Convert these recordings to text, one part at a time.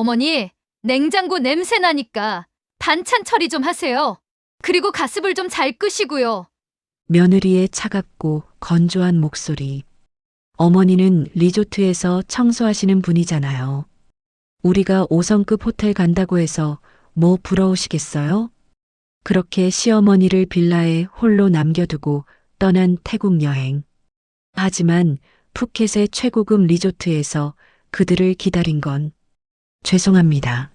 어머니, 냉장고 냄새 나니까 반찬 처리 좀 하세요. 그리고 가스불 좀 잘 끄시고요. 며느리의 차갑고 건조한 목소리. 어머니는 리조트에서 청소하시는 분이잖아요. 우리가 5성급 호텔 간다고 해서 뭐 부러우시겠어요? 그렇게 시어머니를 빌라에 홀로 남겨두고 떠난 태국 여행. 하지만 푸켓의 최고급 리조트에서 그들을 기다린 건 죄송합니다.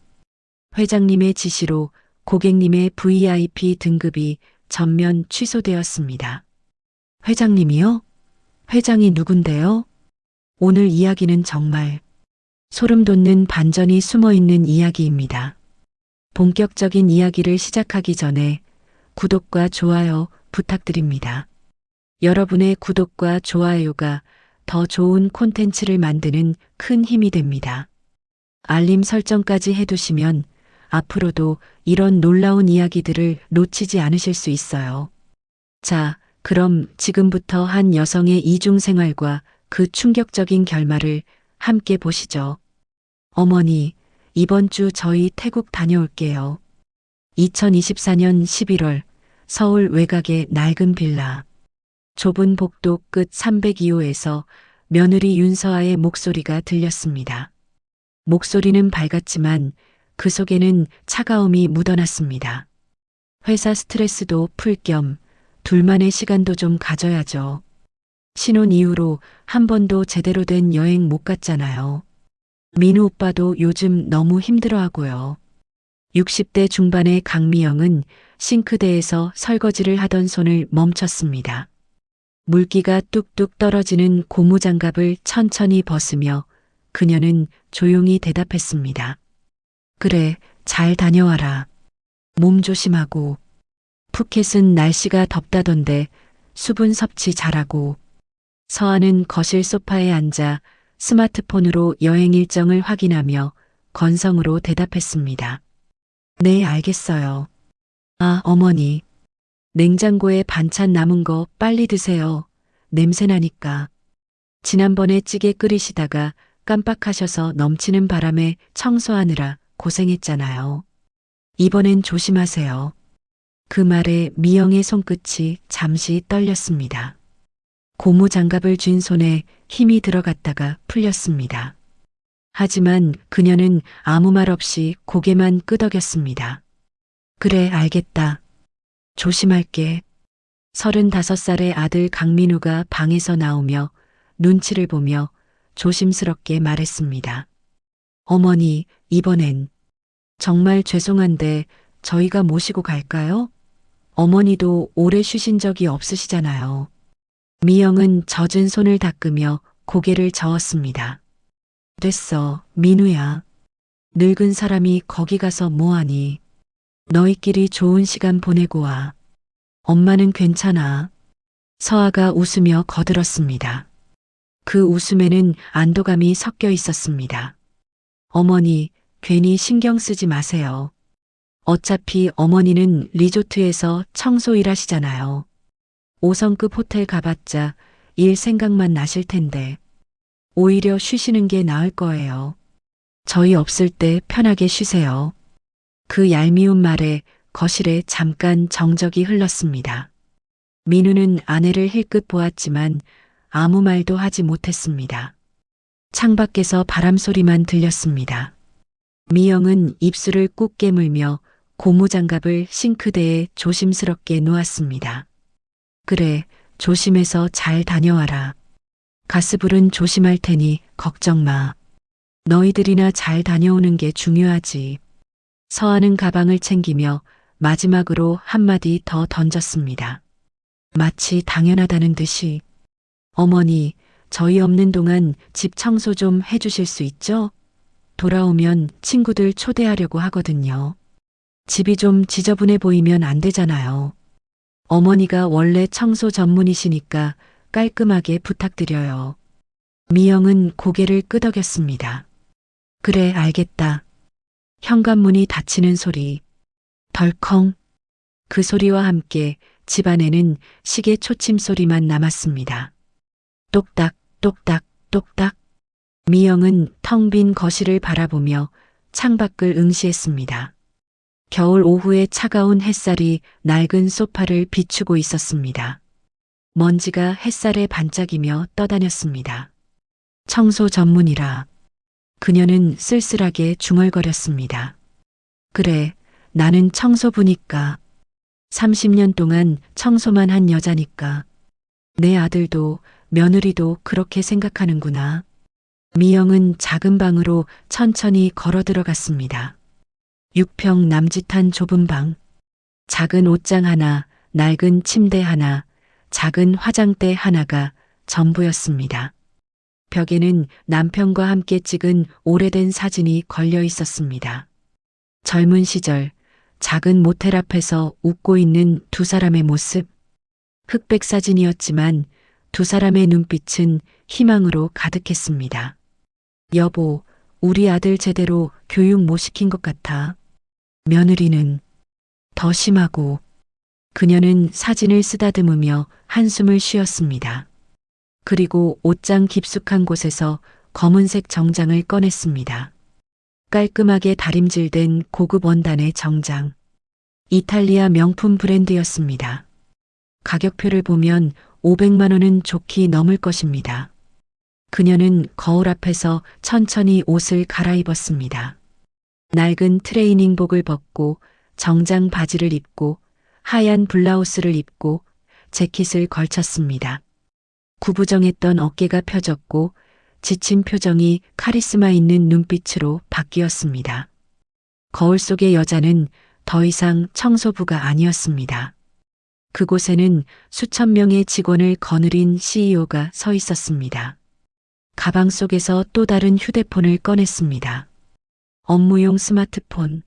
회장님의 지시로 고객님의 VIP 등급이 전면 취소되었습니다. 회장님이요? 회장이 누군데요? 오늘 이야기는 정말 소름 돋는 반전이 숨어 있는 이야기입니다. 본격적인 이야기를 시작하기 전에 구독과 좋아요 부탁드립니다. 여러분의 구독과 좋아요가 더 좋은 콘텐츠를 만드는 큰 힘이 됩니다. 알림 설정까지 해두시면 앞으로도 이런 놀라운 이야기들을 놓치지 않으실 수 있어요. 자, 그럼 지금부터 한 여성의 이중 생활과 그 충격적인 결말을 함께 보시죠. 어머니, 이번 주 저희 태국 다녀올게요. 2024년 11월 서울 외곽의 낡은 빌라. 좁은 복도 끝 302호에서 며느리 윤서아의 목소리가 들렸습니다. 목소리는 밝았지만 그 속에는 차가움이 묻어났습니다. 회사 스트레스도 풀 겸 둘만의 시간도 좀 가져야죠. 신혼 이후로 한 번도 제대로 된 여행 못 갔잖아요. 민우 오빠도 요즘 너무 힘들어하고요. 60대 중반의 강미영은 싱크대에서 설거지를 하던 손을 멈췄습니다. 물기가 뚝뚝 떨어지는 고무장갑을 천천히 벗으며 그녀는 조용히 대답했습니다. 그래, 잘 다녀와라. 몸 조심하고. 푸켓은 날씨가 덥다던데 수분 섭취 잘하고. 서아는 거실 소파에 앉아 스마트폰으로 여행 일정을 확인하며 건성으로 대답했습니다. 네, 알겠어요. 아, 어머니. 냉장고에 반찬 남은 거 빨리 드세요. 냄새 나니까. 지난번에 찌개 끓이시다가 깜빡하셔서 넘치는 바람에 청소하느라 고생했잖아요. 이번엔 조심하세요. 그 말에 미영의 손끝이 잠시 떨렸습니다. 고무장갑을 쥔 손에 힘이 들어갔다가 풀렸습니다. 하지만 그녀는 아무 말 없이 고개만 끄덕였습니다. 그래, 알겠다. 조심할게. 35살의 아들 강민우가 방에서 나오며 눈치를 보며 조심스럽게 말했습니다. 어머니, 이번엔 정말 죄송한데 저희가 모시고 갈까요? 어머니도 오래 쉬신 적이 없으시잖아요. 미영은 젖은 손을 닦으며 고개를 저었습니다. 됐어, 민우야. 늙은 사람이 거기 가서 뭐하니? 너희끼리 좋은 시간 보내고 와. 엄마는 괜찮아. 서아가 웃으며 거들었습니다. 그 웃음에는 안도감이 섞여 있었습니다. 어머니, 괜히 신경 쓰지 마세요. 어차피 어머니는 리조트에서 청소 일하시잖아요. 5성급 호텔 가봤자 일 생각만 나실 텐데. 오히려 쉬시는 게 나을 거예요. 저희 없을 때 편하게 쉬세요. 그 얄미운 말에 거실에 잠깐 정적이 흘렀습니다. 민우는 아내를 힐끗 보았지만 아무 말도 하지 못했습니다. 창밖에서 바람 소리만 들렸습니다. 미영은 입술을 꾹 깨물며 고무장갑을 싱크대에 조심스럽게 놓았습니다. 그래, 조심해서 잘 다녀와라. 가스불은 조심할 테니 걱정 마. 너희들이나 잘 다녀오는 게 중요하지. 서아는 가방을 챙기며 마지막으로 한마디 더 던졌습니다. 마치 당연하다는 듯이. 어머니, 저희 없는 동안 집 청소 좀 해주실 수 있죠? 돌아오면 친구들 초대하려고 하거든요. 집이 좀 지저분해 보이면 안 되잖아요. 어머니가 원래 청소 전문이시니까 깔끔하게 부탁드려요. 미영은 고개를 끄덕였습니다. 그래, 알겠다. 현관문이 닫히는 소리. 덜컹. 그 소리와 함께 집안에는 시계 초침 소리만 남았습니다. 똑딱, 똑딱, 똑딱. 미영은 텅 빈 거실을 바라보며 창밖을 응시했습니다. 겨울 오후에 차가운 햇살이 낡은 소파를 비추고 있었습니다. 먼지가 햇살에 반짝이며 떠다녔습니다. 청소 전문이라 그녀는 쓸쓸하게 중얼거렸습니다. 그래, 나는 청소부니까. 30년 동안 청소만 한 여자니까. 내 아들도 며느리도 그렇게 생각하는구나. 미영은 작은 방으로 천천히 걸어 들어갔습니다. 6평 남짓한 좁은 방. 작은 옷장 하나, 낡은 침대 하나, 작은 화장대 하나가 전부였습니다. 벽에는 남편과 함께 찍은 오래된 사진이 걸려 있었습니다. 젊은 시절, 작은 모텔 앞에서 웃고 있는 두 사람의 모습. 흑백 사진이었지만 두 사람의 눈빛은 희망으로 가득했습니다. 여보, 우리 아들 제대로 교육 못 시킨 것 같아. 며느리는 더 심하고. 그녀는 사진을 쓰다듬으며 한숨을 쉬었습니다. 그리고 옷장 깊숙한 곳에서 검은색 정장을 꺼냈습니다. 깔끔하게 다림질된 고급 원단의 정장. 이탈리아 명품 브랜드였습니다. 가격표를 보면 500만 원은 좋게 넘을 것입니다. 그녀는 거울 앞에서 천천히 옷을 갈아입었습니다. 낡은 트레이닝복을 벗고 정장 바지를 입고 하얀 블라우스를 입고 재킷을 걸쳤습니다. 구부정했던 어깨가 펴졌고 지친 표정이 카리스마 있는 눈빛으로 바뀌었습니다. 거울 속의 여자는 더 이상 청소부가 아니었습니다. 그곳에는 수천 명의 직원을 거느린 CEO가 서 있었습니다. 가방 속에서 또 다른 휴대폰을 꺼냈습니다. 업무용 스마트폰.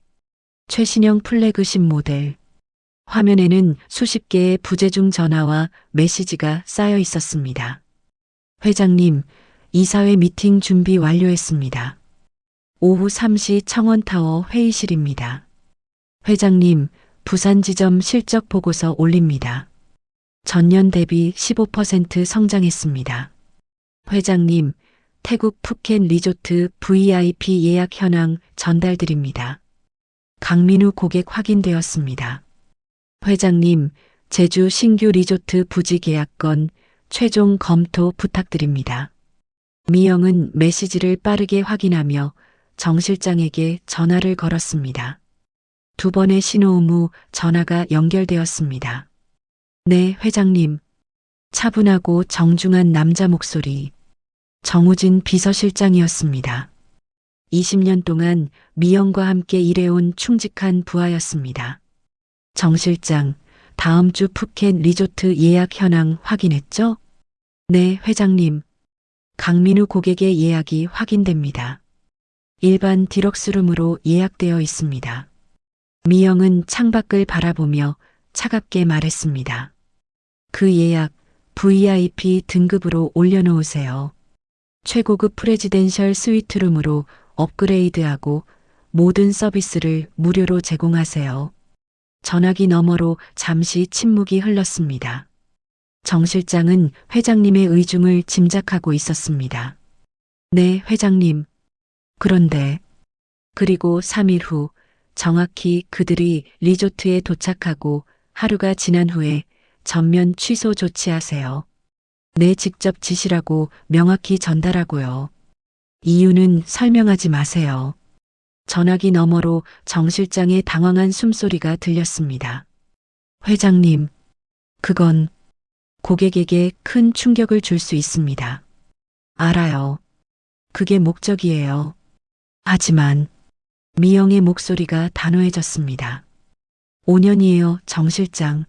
최신형 플래그십 모델. 화면에는 수십 개의 부재중 전화와 메시지가 쌓여 있었습니다. 회장님, 이사회 미팅 준비 완료했습니다. 오후 3시 청원타워 회의실입니다. 회장님, 부산 지점 실적 보고서 올립니다. 전년 대비 15% 성장했습니다. 회장님, 태국 푸켓 리조트 VIP 예약 현황 전달드립니다. 강민우 고객 확인되었습니다. 회장님, 제주 신규 리조트 부지 계약건 최종 검토 부탁드립니다. 미영은 메시지를 빠르게 확인하며 정 실장에게 전화를 걸었습니다. 두 번의 신호음 후 전화가 연결되었습니다. 네, 회장님. 차분하고 정중한 남자 목소리. 정우진 비서실장이었습니다. 20년 동안 미영과 함께 일해온 충직한 부하였습니다. 정 실장, 다음 주 푸켓 리조트 예약 현황 확인했죠? 네, 회장님. 강민우 고객의 예약이 확인됩니다. 일반 디럭스룸으로 예약되어 있습니다. 미영은 창밖을 바라보며 차갑게 말했습니다. 그 예약 VIP 등급으로 올려놓으세요. 최고급 프레지덴셜 스위트룸으로 업그레이드하고 모든 서비스를 무료로 제공하세요. 전화기 너머로 잠시 침묵이 흘렀습니다. 정 실장은 회장님의 의중을 짐작하고 있었습니다. 네, 회장님. 그런데 그리고 3일 후 정확히 그들이 리조트에 도착하고 하루가 지난 후에 전면 취소 조치하세요. 네, 직접 지시라고 명확히 전달하고요. 이유는 설명하지 마세요. 전화기 너머로 정 실장의 당황한 숨소리가 들렸습니다. 회장님, 그건 고객에게 큰 충격을 줄 수 있습니다. 알아요. 그게 목적이에요. 하지만 미영의 목소리가 단호해졌습니다. 5년이에요, 정 실장.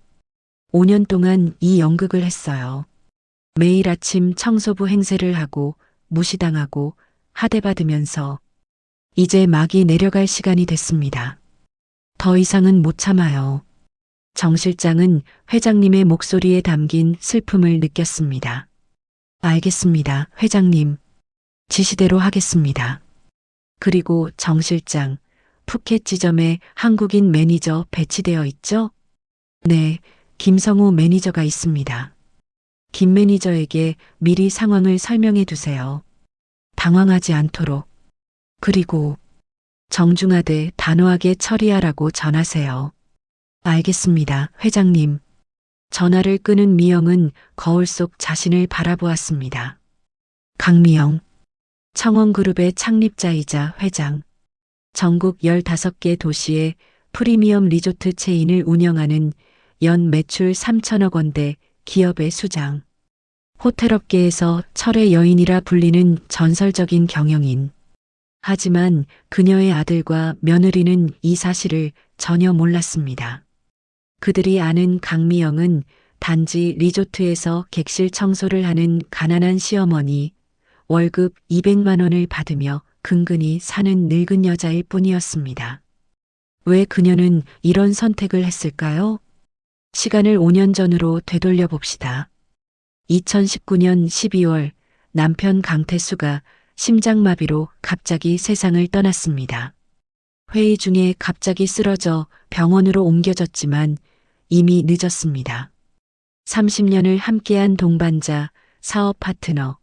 5년 동안 이 연극을 했어요. 매일 아침 청소부 행세를 하고 무시당하고 하대받으면서 이제 막이 내려갈 시간이 됐습니다. 더 이상은 못 참아요. 정 실장은 회장님의 목소리에 담긴 슬픔을 느꼈습니다. 알겠습니다, 회장님. 지시대로 하겠습니다. 그리고 정 실장, 푸켓 지점에 한국인 매니저 배치되어 있죠? 네, 김성우 매니저가 있습니다. 김 매니저에게 미리 상황을 설명해 두세요. 당황하지 않도록. 그리고 정중하되 단호하게 처리하라고 전하세요. 알겠습니다, 회장님. 전화를 끊은 미영은 거울 속 자신을 바라보았습니다. 강미영. 청원그룹의 창립자이자 회장. 전국 15개 도시의 프리미엄 리조트 체인을 운영하는 연 매출 3천억 원대 기업의 수장. 호텔업계에서 철의 여인이라 불리는 전설적인 경영인. 하지만 그녀의 아들과 며느리는 이 사실을 전혀 몰랐습니다. 그들이 아는 강미영은 단지 리조트에서 객실 청소를 하는 가난한 시어머니, 월급 200만 원을 받으며 근근히 사는 늙은 여자일 뿐이었습니다. 왜 그녀는 이런 선택을 했을까요? 시간을 5년 전으로 되돌려 봅시다. 2019년 12월 남편 강태수가 심장마비로 갑자기 세상을 떠났습니다. 회의 중에 갑자기 쓰러져 병원으로 옮겨졌지만 이미 늦었습니다. 30년을 함께한 동반자, 사업 파트너,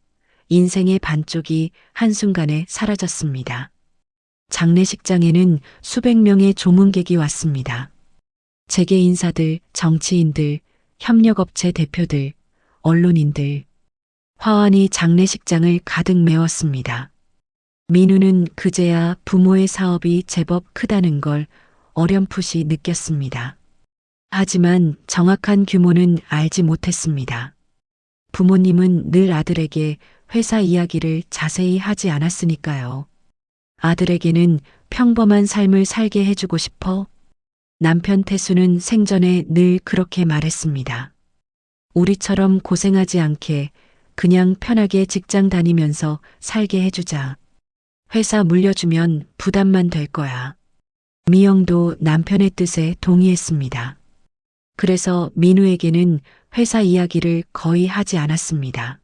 인생의 반쪽이 한순간에 사라졌습니다. 장례식장에는 수백 명의 조문객이 왔습니다. 재계 인사들, 정치인들, 협력업체 대표들, 언론인들. 화환이 장례식장을 가득 메웠습니다. 민우는 그제야 부모의 사업이 제법 크다는 걸 어렴풋이 느꼈습니다. 하지만 정확한 규모는 알지 못했습니다. 부모님은 늘 아들에게 회사 이야기를 자세히 하지 않았으니까요. 아들에게는 평범한 삶을 살게 해주고 싶어? 남편 태수는 생전에 늘 그렇게 말했습니다. 우리처럼 고생하지 않게 그냥 편하게 직장 다니면서 살게 해주자. 회사 물려주면 부담만 될 거야. 미영도 남편의 뜻에 동의했습니다. 그래서 민우에게는 회사 이야기를 거의 하지 않았습니다.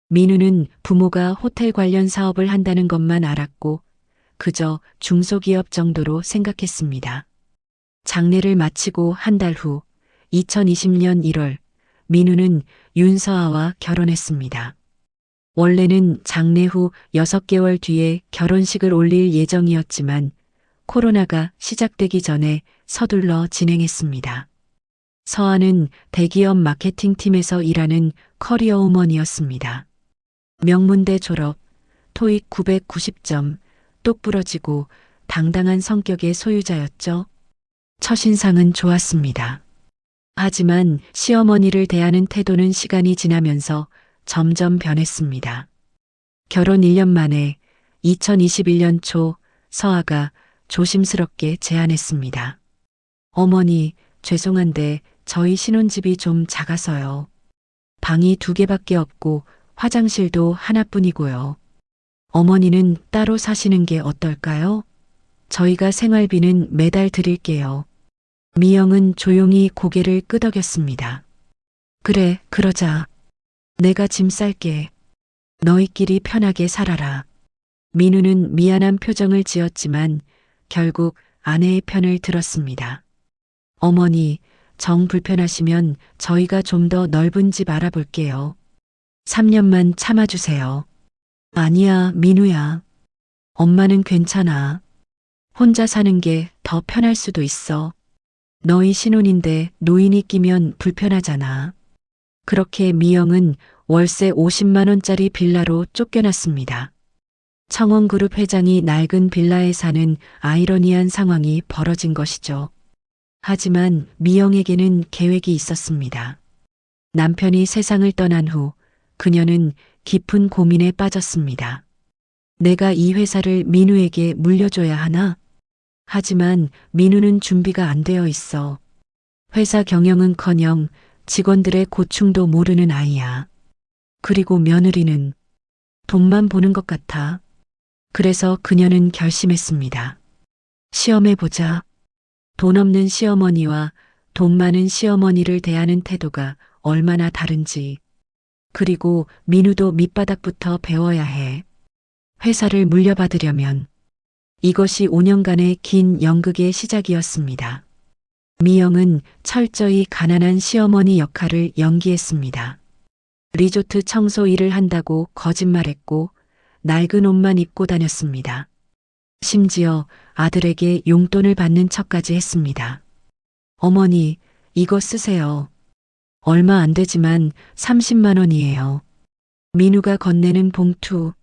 민우는 부모가 호텔 관련 사업을 한다는 것만 알았고 그저 중소기업 정도로 생각했습니다. 장례를 마치고 한 달 후 2020년 1월 민우는 윤서아와 결혼했습니다. 원래는 장례 후 6개월 뒤에 결혼식을 올릴 예정이었지만 코로나가 시작되기 전에 서둘러 진행했습니다. 서아는 대기업 마케팅팀에서 일하는 커리어 우먼이었습니다. 명문대 졸업, 토익 990점, 똑부러지고 당당한 성격의 소유자였죠. 첫인상은 좋았습니다. 하지만 시어머니를 대하는 태도는 시간이 지나면서 점점 변했습니다. 결혼 1년 만에 2021년 초 서아가 조심스럽게 제안했습니다. 어머니, 죄송한데 저희 신혼집이 좀 작아서요. 방이 2개밖에 없고 화장실도 하나뿐이고요. 어머니는 따로 사시는 게 어떨까요? 저희가 생활비는 매달 드릴게요. 미영은 조용히 고개를 끄덕였습니다. 그래, 그러자. 내가 짐 쌀게. 너희끼리 편하게 살아라. 민우는 미안한 표정을 지었지만 결국 아내의 편을 들었습니다. 어머니, 정 불편하시면 저희가 좀 더 넓은 집 알아볼게요. 3년만 참아주세요. 아니야, 민우야. 엄마는 괜찮아. 혼자 사는 게 더 편할 수도 있어. 너희 신혼인데 노인이 끼면 불편하잖아. 그렇게 미영은 월세 50만 원짜리 빌라로 쫓겨났습니다. 청원그룹 회장이 낡은 빌라에 사는 아이러니한 상황이 벌어진 것이죠. 하지만 미영에게는 계획이 있었습니다. 남편이 세상을 떠난 후 그녀는 깊은 고민에 빠졌습니다. 내가 이 회사를 민우에게 물려줘야 하나? 하지만 민우는 준비가 안 되어 있어. 회사 경영은커녕 직원들의 고충도 모르는 아이야. 그리고 며느리는 돈만 보는 것 같아. 그래서 그녀는 결심했습니다. 시험해보자. 돈 없는 시어머니와 돈 많은 시어머니를 대하는 태도가 얼마나 다른지. 그리고 민우도 밑바닥부터 배워야 해. 회사를 물려받으려면. 이것이 5년간의 긴 연극의 시작이었습니다. 미영은 철저히 가난한 시어머니 역할을 연기했습니다. 리조트 청소 일을 한다고 거짓말했고 낡은 옷만 입고 다녔습니다. 심지어 아들에게 용돈을 받는 척까지 했습니다. 어머니, 이거 쓰세요. 얼마 안 되지만 30만 원이에요. 민우가 건네는 봉투.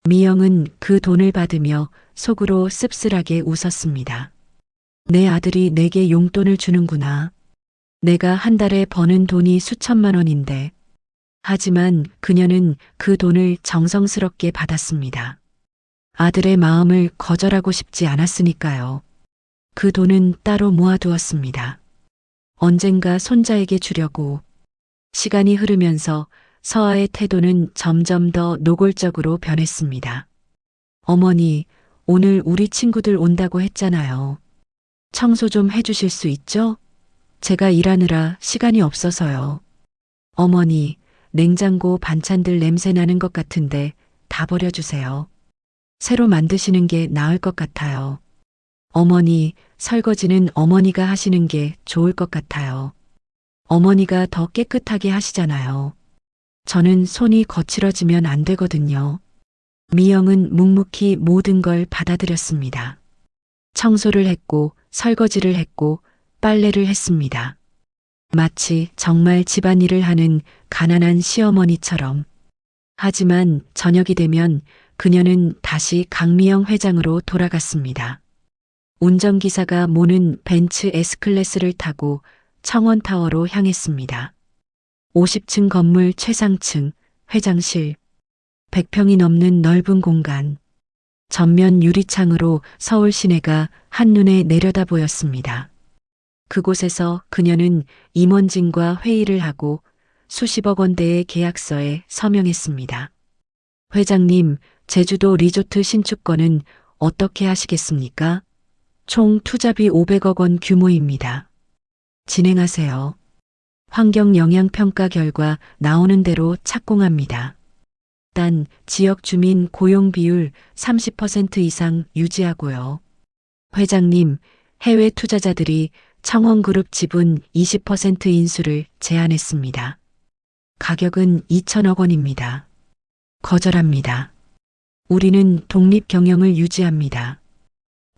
미영은 그 돈을 받으며 속으로 씁쓸하게 웃었습니다. 내 아들이 내게 용돈을 주는구나. 내가 한 달에 버는 돈이 수천만 원인데. 하지만 그녀는 그 돈을 정성스럽게 받았습니다. 아들의 마음을 거절하고 싶지 않았으니까요. 그 돈은 따로 모아두었습니다. 언젠가 손자에게 주려고. 시간이 흐르면서 서아의 태도는 점점 더 노골적으로 변했습니다. 어머니, 오늘 우리 친구들 온다고 했잖아요. 청소 좀 해주실 수 있죠? 제가 일하느라 시간이 없어서요. 어머니, 냉장고 반찬들 냄새 나는 것 같은데 다 버려주세요. 새로 만드시는 게 나을 것 같아요. 어머니, 설거지는 어머니가 하시는 게 좋을 것 같아요. 어머니가 더 깨끗하게 하시잖아요. 저는 손이 거칠어지면 안 되거든요. 미영은 묵묵히 모든 걸 받아들였습니다. 청소를 했고, 설거지를 했고, 빨래를 했습니다. 마치 정말 집안일을 하는 가난한 시어머니처럼. 하지만 저녁이 되면 그녀는 다시 강미영 회장으로 돌아갔습니다. 운전기사가 모는 벤츠 S클래스를 타고 청원타워로 향했습니다. 50층 건물 최상층, 회장실, 100평이 넘는 넓은 공간, 전면 유리창으로 서울 시내가 한눈에 내려다 보였습니다. 그곳에서 그녀는 임원진과 회의를 하고 수십억 원대의 계약서에 서명했습니다. 회장님, 제주도 리조트 신축권은 어떻게 하시겠습니까? 총 투자비 500억 원 규모입니다. 진행하세요. 환경영향평가 결과 나오는 대로 착공합니다. 단 지역 주민 고용 비율 30% 이상 유지하고요. 회장님, 해외 투자자들이 청원그룹 지분 20% 인수를 제안했습니다. 가격은 2천억 원입니다. 거절합니다. 우리는 독립 경영을 유지합니다.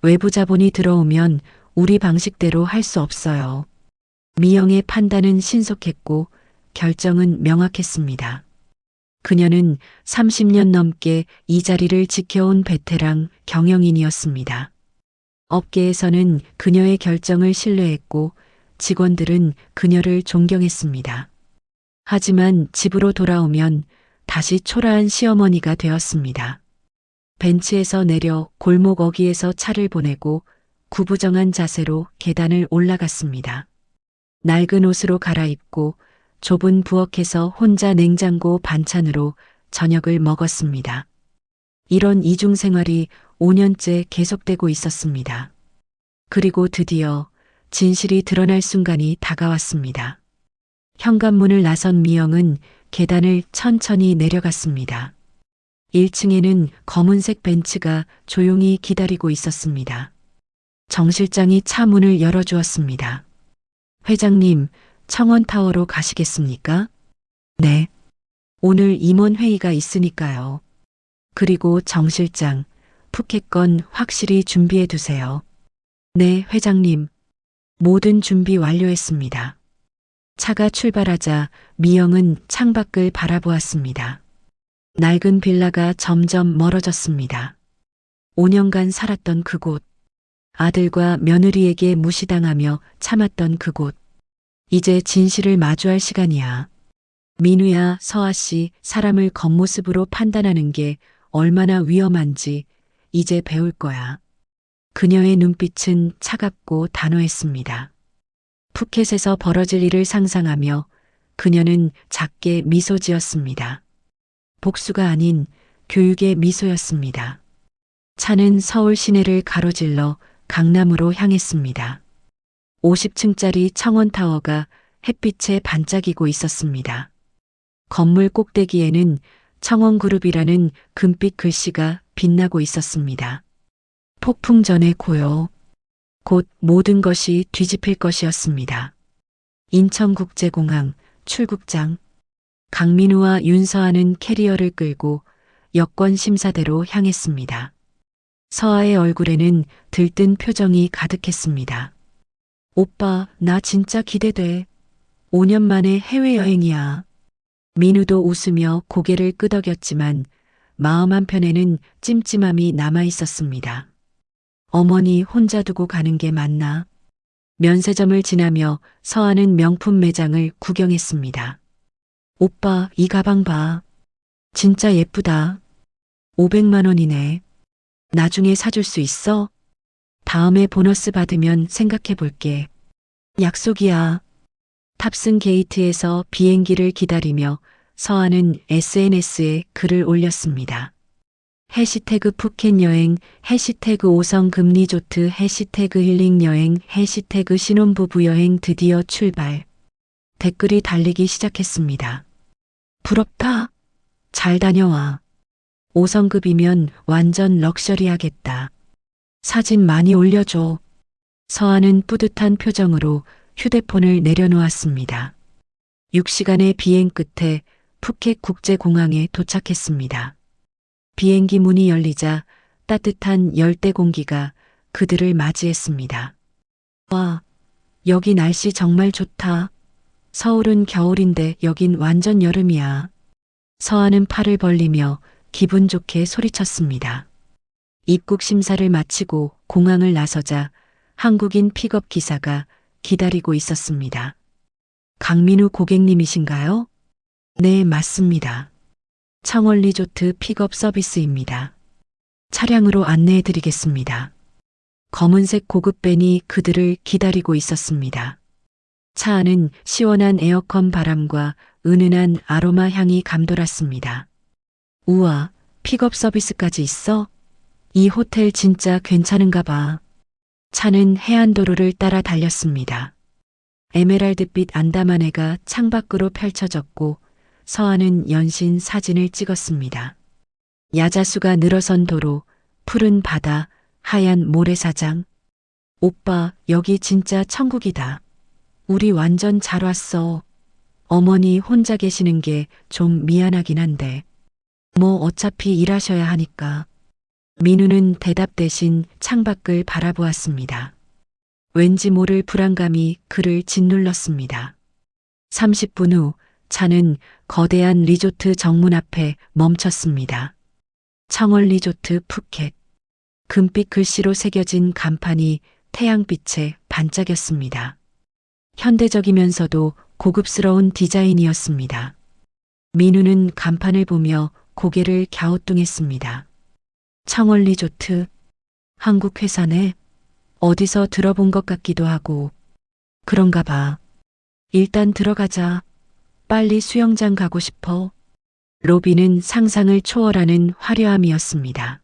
외부 자본이 들어오면 우리 방식대로 할 수 없어요. 미영의 판단은 신속했고 결정은 명확했습니다. 그녀는 30년 넘게 이 자리를 지켜온 베테랑 경영인이었습니다. 업계에서는 그녀의 결정을 신뢰했고 직원들은 그녀를 존경했습니다. 하지만 집으로 돌아오면 다시 초라한 시어머니가 되었습니다. 벤츠에서 내려 골목 어귀에서 차를 보내고 구부정한 자세로 계단을 올라갔습니다. 낡은 옷으로 갈아입고 좁은 부엌에서 혼자 냉장고 반찬으로 저녁을 먹었습니다. 이런 이중 생활이 5년째 계속되고 있었습니다. 그리고 드디어 진실이 드러날 순간이 다가왔습니다. 현관문을 나선 미영은 계단을 천천히 내려갔습니다. 1층에는 검은색 벤츠가 조용히 기다리고 있었습니다. 정 실장이 차 문을 열어주었습니다. 회장님, 청원타워로 가시겠습니까? 네. 오늘 임원회의가 있으니까요. 그리고 정 실장, 푸켓 건 확실히 준비해 두세요. 네, 회장님. 모든 준비 완료했습니다. 차가 출발하자 미영은 창밖을 바라보았습니다. 낡은 빌라가 점점 멀어졌습니다. 5년간 살았던 그곳, 아들과 며느리에게 무시당하며 참았던 그곳. 이제 진실을 마주할 시간이야. 민우야, 서아 씨, 사람을 겉모습으로 판단하는 게 얼마나 위험한지 이제 배울 거야. 그녀의 눈빛은 차갑고 단호했습니다. 푸켓에서 벌어질 일을 상상하며 그녀는 작게 미소 지었습니다. 복수가 아닌 교육의 미소였습니다. 차는 서울 시내를 가로질러 강남으로 향했습니다. 50층짜리 청원타워가 햇빛에 반짝이고 있었습니다. 건물 꼭대기에는 청원그룹이라는 금빛 글씨가 빛나고 있었습니다. 폭풍 전의 고요. 곧 모든 것이 뒤집힐 것이었습니다. 인천국제공항 출국장. 강민우와 윤서아는 캐리어를 끌고 여권 심사대로 향했습니다. 서아의 얼굴에는 들뜬 표정이 가득했습니다. 오빠, 나 진짜 기대돼. 5년 만에 해외여행이야. 민우도 웃으며 고개를 끄덕였지만 마음 한편에는 찜찜함이 남아 있었습니다. 어머니 혼자 두고 가는 게 맞나? 면세점을 지나며 서아는 명품 매장을 구경했습니다. 오빠, 이 가방 봐. 진짜 예쁘다. 500만 원이네. 나중에 사줄 수 있어? 다음에 보너스 받으면 생각해 볼게. 약속이야. 탑승 게이트에서 비행기를 기다리며 서아는 SNS에 글을 올렸습니다. 해시태그 푸켓 여행, 해시태그 5성 금리조트, 해시태그 힐링 여행, 해시태그 신혼부부 여행 드디어 출발. 댓글이 달리기 시작했습니다. 부럽다. 잘 다녀와. 5성급이면 완전 럭셔리하겠다. 사진 많이 올려줘. 서아는 뿌듯한 표정으로 휴대폰을 내려놓았습니다. 6시간의 비행 끝에 푸켓 국제공항에 도착했습니다. 비행기 문이 열리자 따뜻한 열대 공기가 그들을 맞이했습니다. 와, 여기 날씨 정말 좋다. 서울은 겨울인데 여긴 완전 여름이야. 서아는 팔을 벌리며 기분 좋게 소리쳤습니다. 입국 심사를 마치고 공항을 나서자 한국인 픽업 기사가 기다리고 있었습니다. 강민우 고객님이신가요? 네, 맞습니다. 청월 리조트 픽업 서비스입니다. 차량으로 안내해 드리겠습니다. 검은색 고급 밴이 그들을 기다리고 있었습니다. 차 안은 시원한 에어컨 바람과 은은한 아로마 향이 감돌았습니다. 우와, 픽업 서비스까지 있어? 이 호텔 진짜 괜찮은가 봐. 차는 해안도로를 따라 달렸습니다. 에메랄드빛 안다만해가 창밖으로 펼쳐졌고 서아는 연신 사진을 찍었습니다. 야자수가 늘어선 도로, 푸른 바다, 하얀 모래사장. 오빠, 여기 진짜 천국이다. 우리 완전 잘 왔어. 어머니 혼자 계시는 게 좀 미안하긴 한데. 뭐 어차피 일하셔야 하니까. 민우는 대답 대신 창밖을 바라보았습니다. 왠지 모를 불안감이 그를 짓눌렀습니다. 30분 후 차는 거대한 리조트 정문 앞에 멈췄습니다. 청월 리조트 푸켓. 금빛 글씨로 새겨진 간판이 태양빛에 반짝였습니다. 현대적이면서도 고급스러운 디자인이었습니다. 민우는 간판을 보며 고개를 갸우뚱했습니다. 청월 리조트, 한국 회사네. 어디서 들어본 것 같기도 하고. 그런가 봐. 일단 들어가자. 빨리 수영장 가고 싶어. 로비는 상상을 초월하는 화려함이었습니다.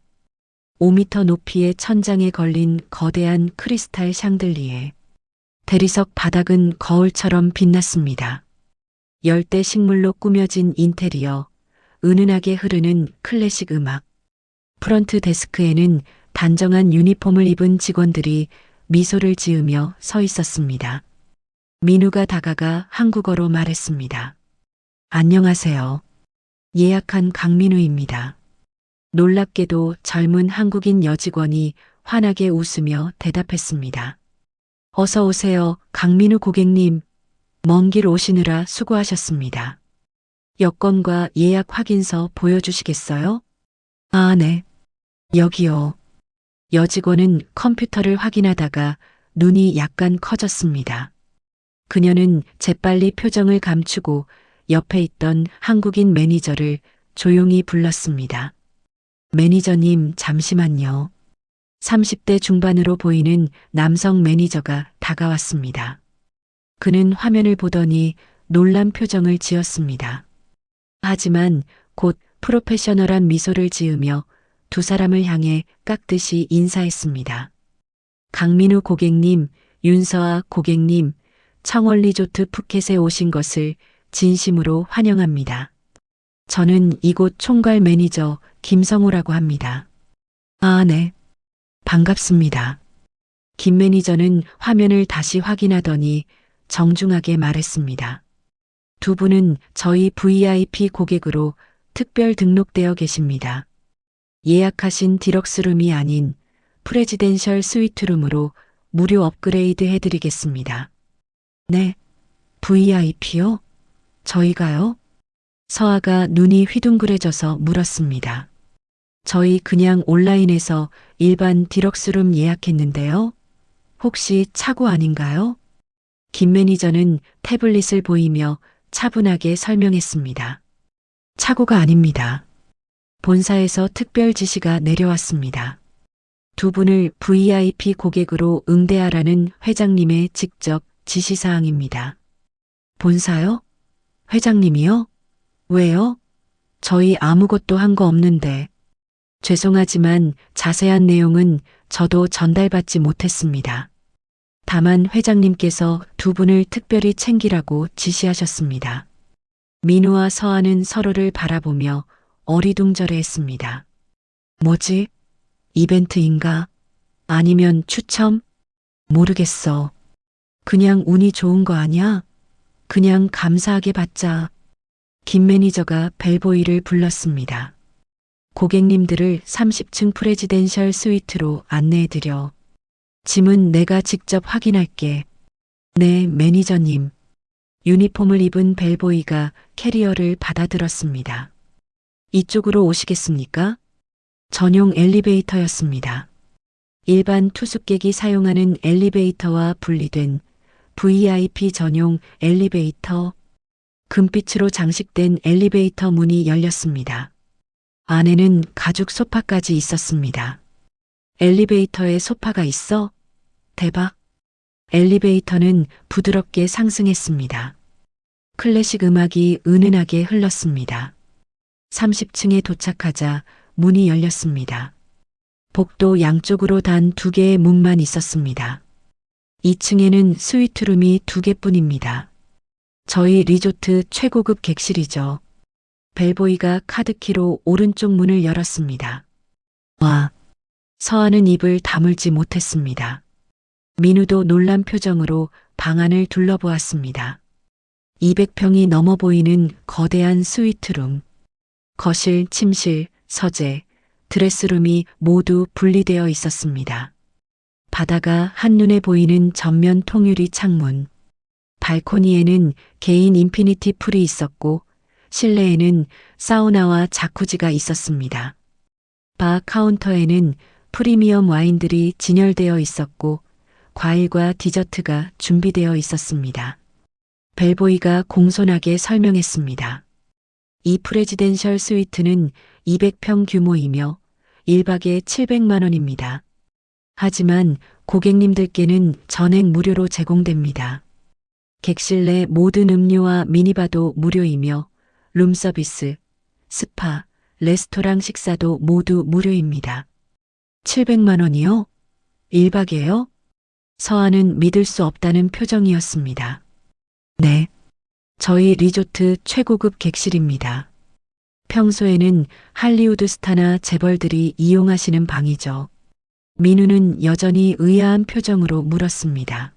5m 높이의 천장에 걸린 거대한 크리스탈 샹들리에. 대리석 바닥은 거울처럼 빛났습니다. 열대 식물로 꾸며진 인테리어, 은은하게 흐르는 클래식 음악. 프런트 데스크에는 단정한 유니폼을 입은 직원들이 미소를 지으며 서 있었습니다. 민우가 다가가 한국어로 말했습니다. 안녕하세요. 예약한 강민우입니다. 놀랍게도 젊은 한국인 여직원이 환하게 웃으며 대답했습니다. 어서 오세요, 강민우 고객님. 먼 길 오시느라 수고하셨습니다. 여권과 예약 확인서 보여주시겠어요? 아, 네. 여기요. 여직원은 컴퓨터를 확인하다가 눈이 약간 커졌습니다. 그녀는 재빨리 표정을 감추고 옆에 있던 한국인 매니저를 조용히 불렀습니다. 매니저님, 잠시만요. 30대 중반으로 보이는 남성 매니저가 다가왔습니다. 그는 화면을 보더니 놀란 표정을 지었습니다. 하지만 곧 프로페셔널한 미소를 지으며 두 사람을 향해 깍듯이 인사했습니다. 강민우 고객님, 윤서아 고객님, 청월 리조트 푸켓에 오신 것을 진심으로 환영합니다. 저는 이곳 총괄 매니저 김성우라고 합니다. 아, 네. 반갑습니다. 김 매니저는 화면을 다시 확인하더니 정중하게 말했습니다. 두 분은 저희 VIP 고객으로 특별 등록되어 계십니다. 예약하신 디럭스룸이 아닌 프레지덴셜 스위트룸으로 무료 업그레이드 해드리겠습니다. 네, VIP요? 저희가요? 서아가 눈이 휘둥그레져서 물었습니다. 저희 그냥 온라인에서 일반 디럭스룸 예약했는데요. 혹시 차고 아닌가요? 김 매니저는 태블릿을 보이며 차분하게 설명했습니다. 차고가 아닙니다. 본사에서 특별 지시가 내려왔습니다. 두 분을 VIP 고객으로 응대하라는 회장님의 직접 지시사항입니다. 본사요? 회장님이요? 왜요? 저희 아무것도 한 거 없는데. 죄송하지만 자세한 내용은 저도 전달받지 못했습니다. 다만 회장님께서 두 분을 특별히 챙기라고 지시하셨습니다. 민우와 서아는 서로를 바라보며 어리둥절해했습니다. 뭐지? 이벤트인가? 아니면 추첨? 모르겠어. 그냥 운이 좋은 거 아니야? 그냥 감사하게 받자. 김 매니저가 벨보이를 불렀습니다. 고객님들을 30층 프레지덴셜 스위트로 안내해드려. 짐은 내가 직접 확인할게. 네, 매니저님. 유니폼을 입은 벨보이가 캐리어를 받아들었습니다. 이쪽으로 오시겠습니까? 전용 엘리베이터였습니다. 일반 투숙객이 사용하는 엘리베이터와 분리된 VIP 전용 엘리베이터. 금빛으로 장식된 엘리베이터 문이 열렸습니다. 안에는 가죽 소파까지 있었습니다. 엘리베이터에 소파가 있어? 대박. 엘리베이터는 부드럽게 상승했습니다. 클래식 음악이 은은하게 흘렀습니다. 30층에 도착하자 문이 열렸습니다. 복도 양쪽으로 단 2개의 문만 있었습니다. 2층에는 스위트룸이 2개뿐입니다. 저희 리조트 최고급 객실이죠. 벨보이가 카드키로 오른쪽 문을 열었습니다. 와, 서아는 입을 다물지 못했습니다. 민우도 놀란 표정으로 방 안을 둘러보았습니다. 200평이 넘어 보이는 거대한 스위트룸. 거실, 침실, 서재, 드레스룸이 모두 분리되어 있었습니다. 바다가 한눈에 보이는 전면 통유리 창문. 발코니에는 개인 인피니티 풀이 있었고 실내에는 사우나와 자쿠지가 있었습니다. 바 카운터에는 프리미엄 와인들이 진열되어 있었고 과일과 디저트가 준비되어 있었습니다. 벨보이가 공손하게 설명했습니다. 이 프레지덴셜 스위트는 200평 규모이며 1박에 700만 원입니다. 하지만 고객님들께는 전액 무료로 제공됩니다. 객실 내 모든 음료와 미니바도 무료이며 룸서비스, 스파, 레스토랑 식사도 모두 무료입니다. 700만 원이요? 1박에요? 서아는 믿을 수 없다는 표정이었습니다. 네. 저희 리조트 최고급 객실입니다. 평소에는 할리우드 스타나 재벌들이 이용하시는 방이죠. 민우는 여전히 의아한 표정으로 물었습니다.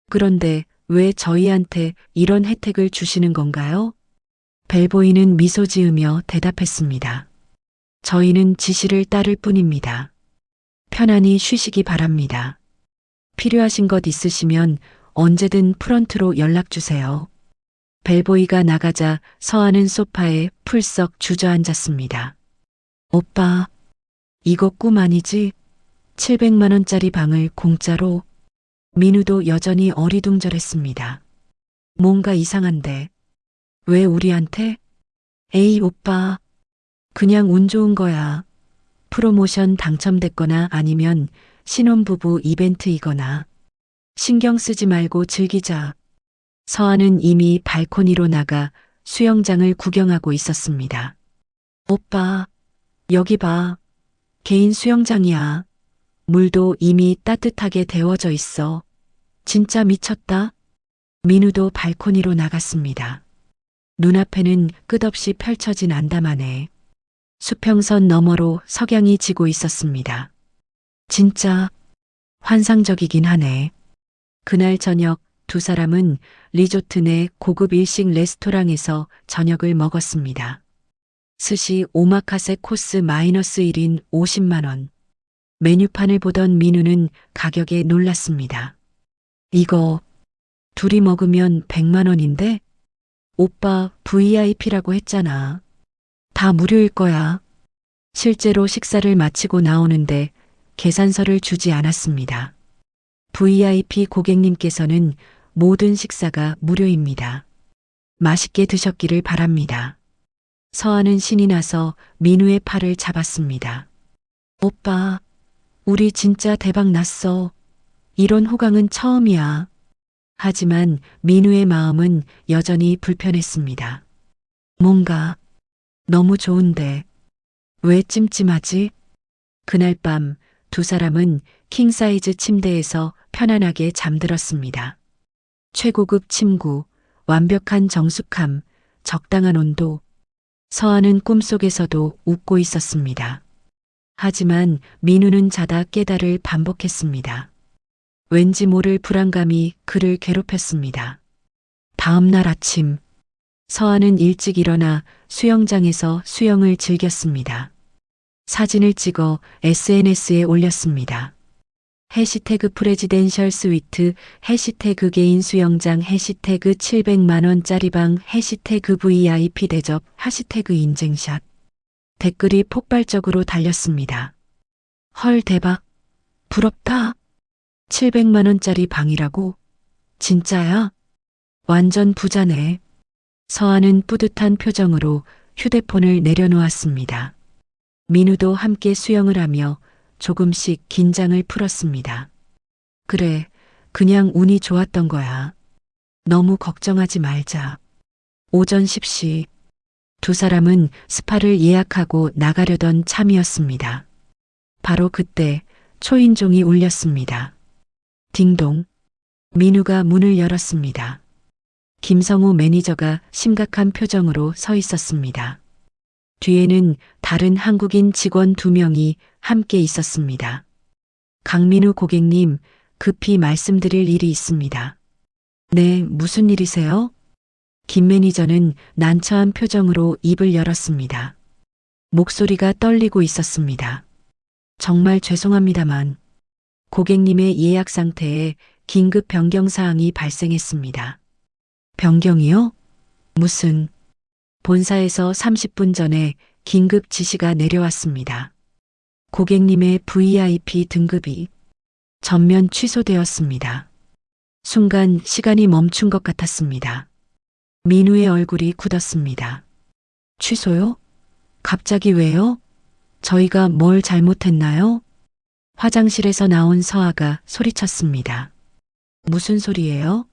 그런데 왜 저희한테 이런 혜택을 주시는 건가요? 벨보이는 미소 지으며 대답했습니다. 저희는 지시를 따를 뿐입니다. 편안히 쉬시기 바랍니다. 필요하신 것 있으시면 언제든 프런트로 연락 주세요. 벨보이가 나가자 서아는 소파에 풀썩 주저앉았습니다. 오빠, 이거 꿈 아니지? 700만 원짜리 방을 공짜로. 민우도 여전히 어리둥절했습니다. 뭔가 이상한데. 왜 우리한테? 에이 오빠, 그냥 운 좋은 거야. 프로모션 당첨됐거나 아니면 신혼부부 이벤트이거나. 신경 쓰지 말고 즐기자. 서아는 이미 발코니로 나가 수영장을 구경하고 있었습니다. 오빠, 여기 봐. 개인 수영장이야. 물도 이미 따뜻하게 데워져 있어. 진짜 미쳤다. 민우도 발코니로 나갔습니다. 눈앞에는 끝없이 펼쳐진 안담하네. 수평선 너머로 석양이 지고 있었습니다. 진짜 환상적이긴 하네. 그날 저녁 두 사람은 리조트 내 고급 일식 레스토랑에서 저녁을 먹었습니다. 스시 오마카세 코스 마이너스 1인 50만 원. 메뉴판을 보던 민우는 가격에 놀랐습니다. 이거 둘이 먹으면 100만 원인데? 오빠 VIP라고 했잖아. 다 무료일 거야. 실제로 식사를 마치고 나오는데 계산서를 주지 않았습니다. VIP 고객님께서는 모든 식사가 무료입니다. 맛있게 드셨기를 바랍니다. 서하는 신이 나서 민우의 팔을 잡았습니다. 오빠, 우리 진짜 대박 났어. 이런 호강은 처음이야. 하지만 민우의 마음은 여전히 불편했습니다. 뭔가 너무 좋은데 왜 찜찜하지? 그날 밤 두 사람은 킹사이즈 침대에서 편안하게 잠들었습니다. 최고급 침구, 완벽한 정숙함, 적당한 온도. 서하는 꿈속에서도 웃고 있었습니다. 하지만 민우는 자다 깨달을 반복했습니다. 왠지 모를 불안감이 그를 괴롭혔습니다. 다음 날 아침, 서하는 일찍 일어나 수영장에서 수영을 즐겼습니다. 사진을 찍어 SNS에 올렸습니다. 해시태그 프레지덴셜 스위트, 해시태그 개인 수영장, 해시태그 700만 원짜리 방, 해시태그 VIP 대접, 해시태그 인증샷. 댓글이 폭발적으로 달렸습니다. 헐 대박. 부럽다. 700만 원짜리 방이라고? 진짜야? 완전 부자네. 서하는 뿌듯한 표정으로 휴대폰을 내려놓았습니다. 민우도 함께 수영을 하며 조금씩 긴장을 풀었습니다. 그래, 그냥 운이 좋았던 거야. 너무 걱정하지 말자. 오전 10시, 두 사람은 스파를 예약하고 나가려던 참이었습니다. 바로 그때 초인종이 울렸습니다. 딩동. 민우가 문을 열었습니다. 김성우 매니저가 심각한 표정으로 서 있었습니다. 뒤에는 다른 한국인 직원 2명이 함께 있었습니다. 강민우 고객님, 급히 말씀드릴 일이 있습니다. 네, 무슨 일이세요? 김 매니저는 난처한 표정으로 입을 열었습니다. 목소리가 떨리고 있었습니다. 정말 죄송합니다만 고객님의 예약 상태에 긴급 변경 사항이 발생했습니다. 변경이요? 무슨? 본사에서 30분 전에 긴급 지시가 내려왔습니다. 고객님의 VIP 등급이 전면 취소되었습니다. 순간 시간이 멈춘 것 같았습니다. 민우의 얼굴이 굳었습니다. 취소요? 갑자기 왜요? 저희가 뭘 잘못했나요? 화장실에서 나온 서하가 소리쳤습니다. 무슨 소리예요?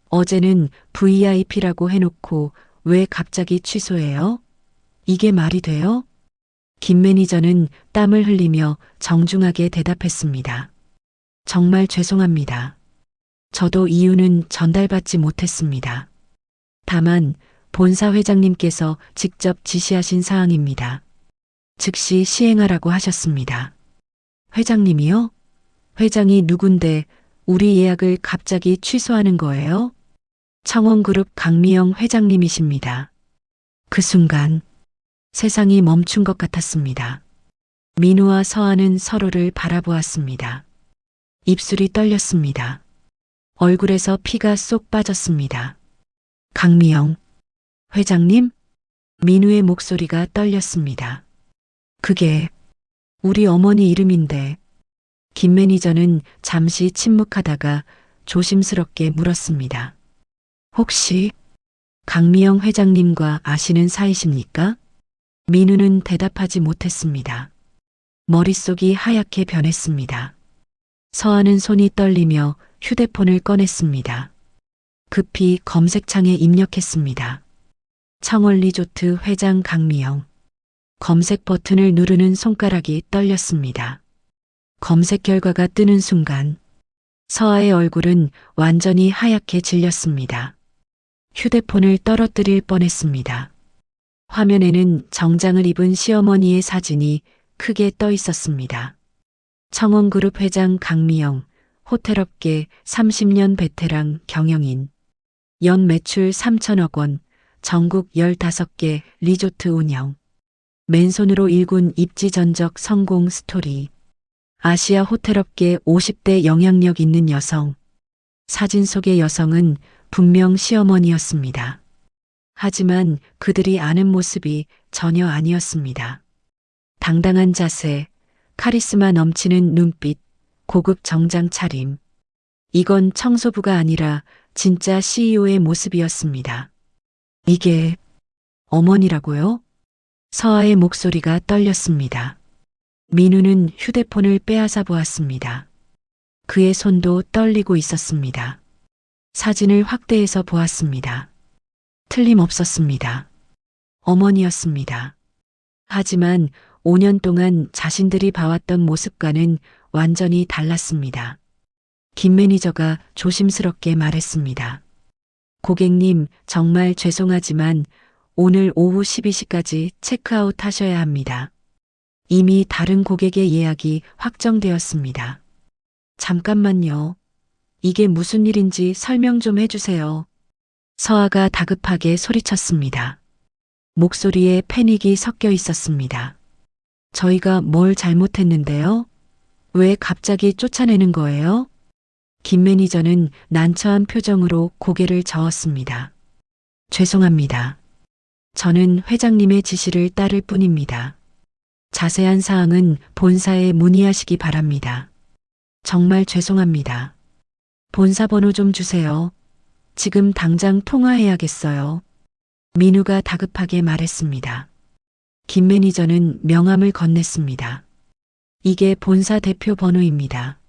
어제는 VIP라고 해놓고 왜 갑자기 취소해요? 이게 말이 돼요? 김 매니저는 땀을 흘리며 정중하게 대답했습니다. 정말 죄송합니다. 저도 이유는 전달받지 못했습니다. 다만 본사 회장님께서 직접 지시하신 사항입니다. 즉시 시행하라고 하셨습니다. 회장님이요? 회장이 누군데 우리 예약을 갑자기 취소하는 거예요? 청원그룹 강미영 회장님이십니다. 그 순간 세상이 멈춘 것 같았습니다. 민우와 서하는 서로를 바라보았습니다. 입술이 떨렸습니다. 얼굴에서 피가 쏙 빠졌습니다. 강미영 회장님? 민우의 목소리가 떨렸습니다. 그게 우리 어머니 이름인데. 김 매니저는 잠시 침묵하다가 조심스럽게 물었습니다. 혹시 강미영 회장님과 아시는 사이십니까? 민우는 대답하지 못했습니다. 머릿속이 하얗게 변했습니다. 서하는 손이 떨리며 휴대폰을 꺼냈습니다. 급히 검색창에 입력했습니다. 청원리조트 회장 강미영. 검색 버튼을 누르는 손가락이 떨렸습니다. 검색 결과가 뜨는 순간 서하의 얼굴은 완전히 하얗게 질렸습니다. 휴대폰을 떨어뜨릴 뻔했습니다. 화면에는 정장을 입은 시어머니의 사진이 크게 떠 있었습니다. 청원그룹 회장 강미영, 호텔업계 30년 베테랑 경영인, 연 매출 3천억 원, 전국 15개 리조트 운영. 맨손으로 일군 입지 전적 성공 스토리. 아시아 호텔업계 50대 영향력 있는 여성. 사진 속의 여성은 분명 시어머니였습니다. 하지만 그들이 아는 모습이 전혀 아니었습니다. 당당한 자세, 카리스마 넘치는 눈빛, 고급 정장 차림. 이건 청소부가 아니라 진짜 CEO의 모습이었습니다. 이게 어머니라고요? 서아의 목소리가 떨렸습니다. 민우는 휴대폰을 빼앗아 보았습니다. 그의 손도 떨리고 있었습니다. 사진을 확대해서 보았습니다. 틀림없었습니다. 어머니였습니다. 하지만 5년 동안 자신들이 봐왔던 모습과는 완전히 달랐습니다. 김 매니저가 조심스럽게 말했습니다. 고객님, 정말 죄송하지만 오늘 오후 12시까지 체크아웃 하셔야 합니다. 이미 다른 고객의 예약이 확정되었습니다. 잠깐만요. 이게 무슨 일인지 설명 좀 해주세요. 서아가 다급하게 소리쳤습니다. 목소리에 패닉이 섞여 있었습니다. 저희가 뭘 잘못했는데요? 왜 갑자기 쫓아내는 거예요? 김 매니저는 난처한 표정으로 고개를 저었습니다. 죄송합니다. 저는 회장님의 지시를 따를 뿐입니다. 자세한 사항은 본사에 문의하시기 바랍니다. 정말 죄송합니다. 본사 번호 좀 주세요. 지금 당장 통화해야겠어요. 민우가 다급하게 말했습니다. 김 매니저는 명함을 건넸습니다. 이게 본사 대표 번호입니다.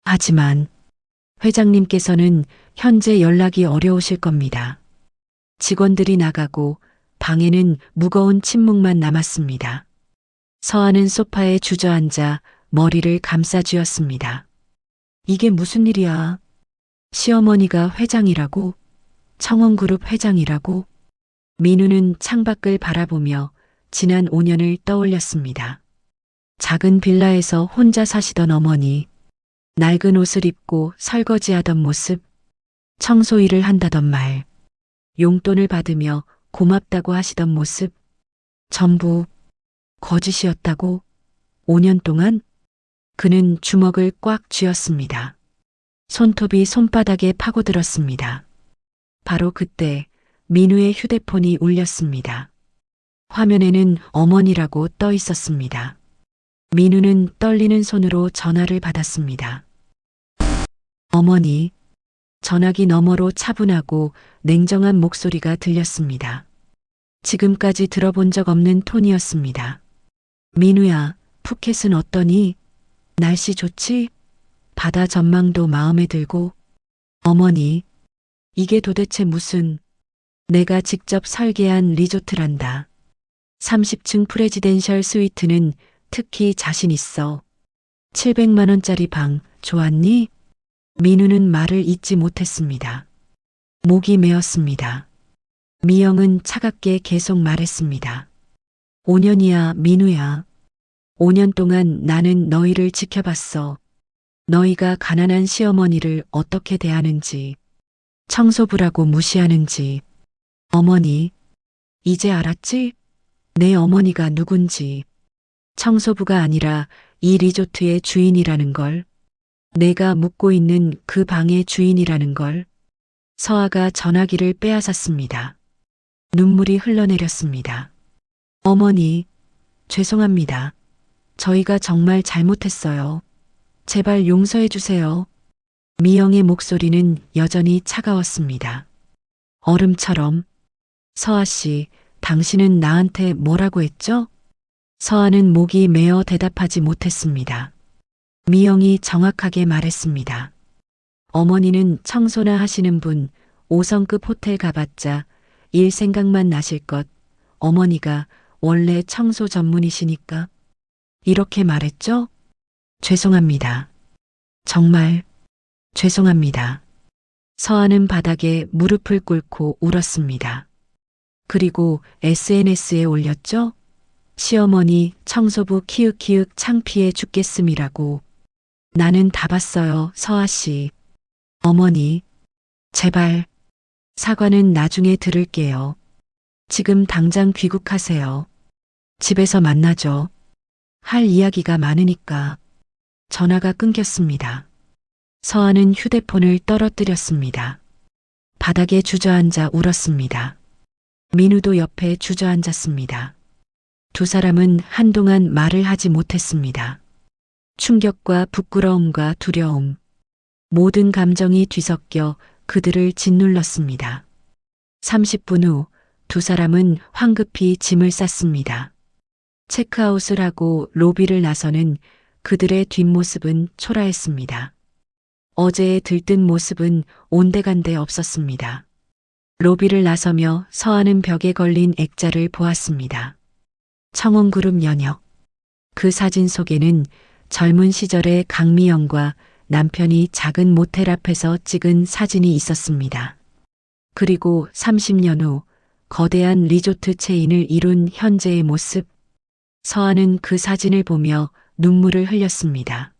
하지만 회장님께서는 현재 연락이 어려우실 겁니다. 직원들이 나가고 방에는 무거운 침묵만 남았습니다. 서아는 소파에 주저앉아 머리를 감싸쥐었습니다. 이게 무슨 일이야? 시어머니가 회장이라고? 청원그룹 회장이라고? 민우는 창밖을 바라보며 지난 5년을 떠올렸습니다. 작은 빌라에서 혼자 사시던 어머니, 낡은 옷을 입고 설거지하던 모습, 청소 일을 한다던 말, 용돈을 받으며 고맙다고 하시던 모습, 전부 거짓이었다고? 5년 동안? 그는 주먹을 꽉 쥐었습니다. 손톱이 손바닥에 파고들었습니다. 바로 그때 민우의 휴대폰이 울렸습니다. 화면에는 어머니라고 떠 있었습니다. 민우는 떨리는 손으로 전화를 받았습니다. 어머니, 전화기 너머로 차분하고 냉정한 목소리가 들렸습니다. 지금까지 들어본 적 없는 톤이었습니다. 민우야, 푸켓은 어떠니? 날씨 좋지? 바다 전망도 마음에 들고. 어머니, 이게 도대체 무슨, 내가 직접 설계한 리조트란다. 30층 프레지덴셜 스위트는 특히 자신 있어. 700만 원짜리 방 좋았니? 민우는 말을 잇지 못했습니다. 목이 메었습니다. 미영은 차갑게 계속 말했습니다. 5년이야, 민우야. 5년 동안 나는 너희를 지켜봤어. 너희가 가난한 시어머니를 어떻게 대하는지, 청소부라고 무시하는지. 어머니, 이제 알았지? 내 어머니가 누군지. 청소부가 아니라 이 리조트의 주인이라는 걸. 내가 묵고 있는 그 방의 주인이라는 걸. 서아가 전화기를 빼앗았습니다. 눈물이 흘러내렸습니다. 어머니, 죄송합니다. 저희가 정말 잘못했어요. 제발 용서해 주세요. 미영의 목소리는 여전히 차가웠습니다. 얼음처럼. 서아 씨, 당신은 나한테 뭐라고 했죠? 서아는 목이 메어 대답하지 못했습니다. 미영이 정확하게 말했습니다. 어머니는 청소나 하시는 분, 5성급 호텔 가봤자 일 생각만 나실 것. 어머니가 원래 청소 전문이시니까. 이렇게 말했죠? 죄송합니다. 정말 죄송합니다. 서아는 바닥에 무릎을 꿇고 울었습니다. 그리고 SNS에 올렸죠? 시어머니 청소부 키읔키읔 창피해 죽겠음이라고. 나는 다 봤어요, 서아 씨. 어머니, 제발 사과는 나중에 들을게요. 지금 당장 귀국하세요. 집에서 만나죠. 할 이야기가 많으니까. 전화가 끊겼습니다. 서아는 휴대폰을 떨어뜨렸습니다. 바닥에 주저앉아 울었습니다. 민우도 옆에 주저앉았습니다. 두 사람은 한동안 말을 하지 못했습니다. 충격과 부끄러움과 두려움, 모든 감정이 뒤섞여 그들을 짓눌렀습니다. 30분 후 두 사람은 황급히 짐을 쌌습니다. 체크아웃을 하고 로비를 나서는 그들의 뒷모습은 초라했습니다. 어제의 들뜬 모습은 온데간데 없었습니다. 로비를 나서며 서하는 벽에 걸린 액자를 보았습니다. 청혼그룹 연역. 그 사진 속에는 젊은 시절의 강미영과 남편이 작은 모텔 앞에서 찍은 사진이 있었습니다. 그리고 30년 후 거대한 리조트 체인을 이룬 현재의 모습. 서하는 그 사진을 보며 눈물을 흘렸습니다.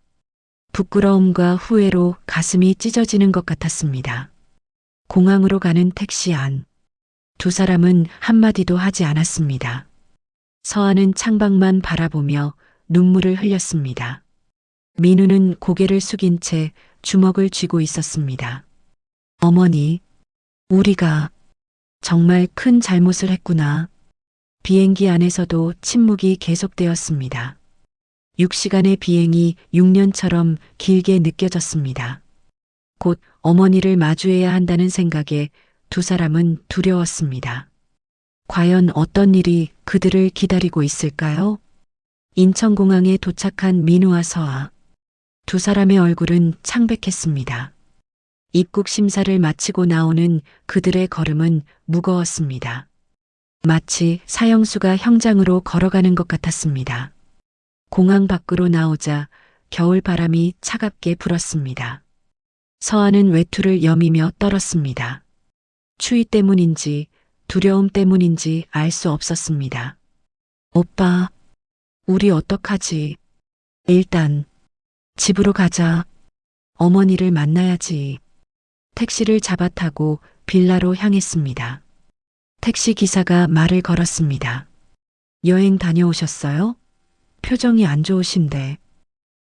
부끄러움과 후회로 가슴이 찢어지는 것 같았습니다. 공항으로 가는 택시 안. 두 사람은 한마디도 하지 않았습니다. 서하는 창밖만 바라보며 눈물을 흘렸습니다. 민우는 고개를 숙인 채 주먹을 쥐고 있었습니다. 어머니, 우리가 정말 큰 잘못을 했구나. 비행기 안에서도 침묵이 계속되었습니다. 6시간의 비행이 6년처럼 길게 느껴졌습니다. 곧 어머니를 마주해야 한다는 생각에 두 사람은 두려웠습니다. 과연 어떤 일이 그들을 기다리고 있을까요? 인천공항에 도착한 민우와 서아. 두 사람의 얼굴은 창백했습니다. 입국 심사를 마치고 나오는 그들의 걸음은 무거웠습니다. 마치 사형수가 형장으로 걸어가는 것 같았습니다. 공항 밖으로 나오자 겨울 바람이 차갑게 불었습니다. 서하는 외투를 여미며 떨었습니다. 추위 때문인지 두려움 때문인지 알 수 없었습니다. 오빠, 우리 어떡하지? 일단 집으로 가자. 어머니를 만나야지. 택시를 잡아 타고 빌라로 향했습니다. 택시 기사가 말을 걸었습니다. 여행 다녀오셨어요? 표정이 안 좋으신데.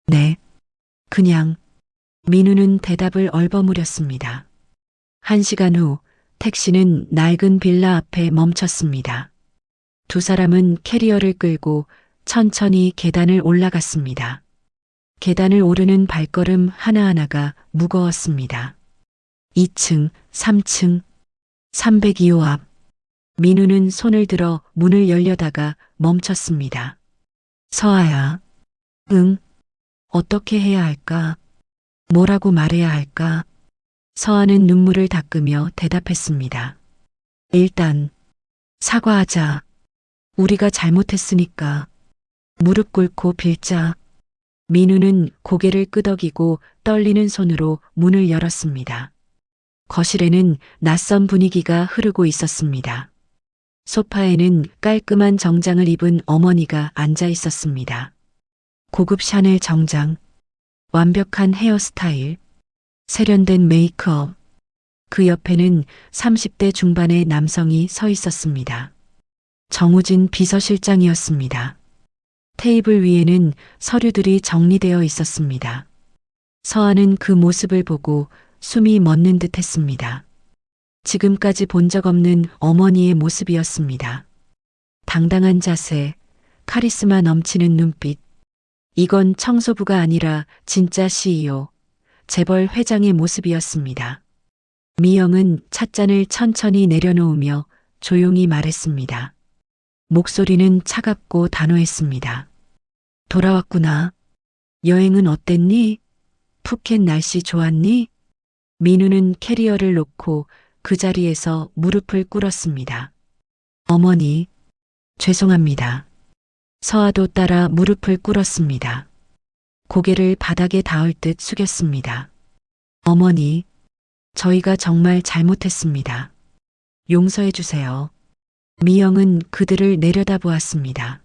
네. 그냥. 민우는 대답을 얼버무렸습니다. 1시간 후 택시는 낡은 빌라 앞에 멈췄습니다. 두 사람은 캐리어를 끌고 천천히 계단을 올라갔습니다. 계단을 오르는 발걸음 하나하나가 무거웠습니다. 2층, 3층, 302호 앞. 민우는 손을 들어 문을 열려다가 멈췄습니다. 서아야. 응. 어떻게 해야 할까? 뭐라고 말해야 할까? 서아는 눈물을 닦으며 대답했습니다. 일단 사과하자. 우리가 잘못했으니까. 무릎 꿇고 빌자. 민우는 고개를 끄덕이고 떨리는 손으로 문을 열었습니다. 거실에는 낯선 분위기가 흐르고 있었습니다. 소파에는 깔끔한 정장을 입은 어머니가 앉아 있었습니다. 고급 샤넬 정장, 완벽한 헤어스타일, 세련된 메이크업. 그 옆에는 30대 중반의 남성이 서 있었습니다. 정우진 비서실장이었습니다. 테이블 위에는 서류들이 정리되어 있었습니다. 서아는 그 모습을 보고 숨이 멎는 듯 했습니다. 지금까지 본 적 없는 어머니의 모습이었습니다. 당당한 자세, 카리스마 넘치는 눈빛. 이건 청소부가 아니라 진짜 CEO, 재벌 회장의 모습이었습니다. 미영은 찻잔을 천천히 내려놓으며 조용히 말했습니다. 목소리는 차갑고 단호했습니다. 돌아왔구나. 여행은 어땠니? 푸켓 날씨 좋았니? 민우는 캐리어를 놓고 그 자리에서 무릎을 꿇었습니다. 어머니, 죄송합니다. 서아도 따라 무릎을 꿇었습니다. 고개를 바닥에 닿을 듯 숙였습니다. 어머니, 저희가 정말 잘못했습니다. 용서해 주세요. 미영은 그들을 내려다보았습니다.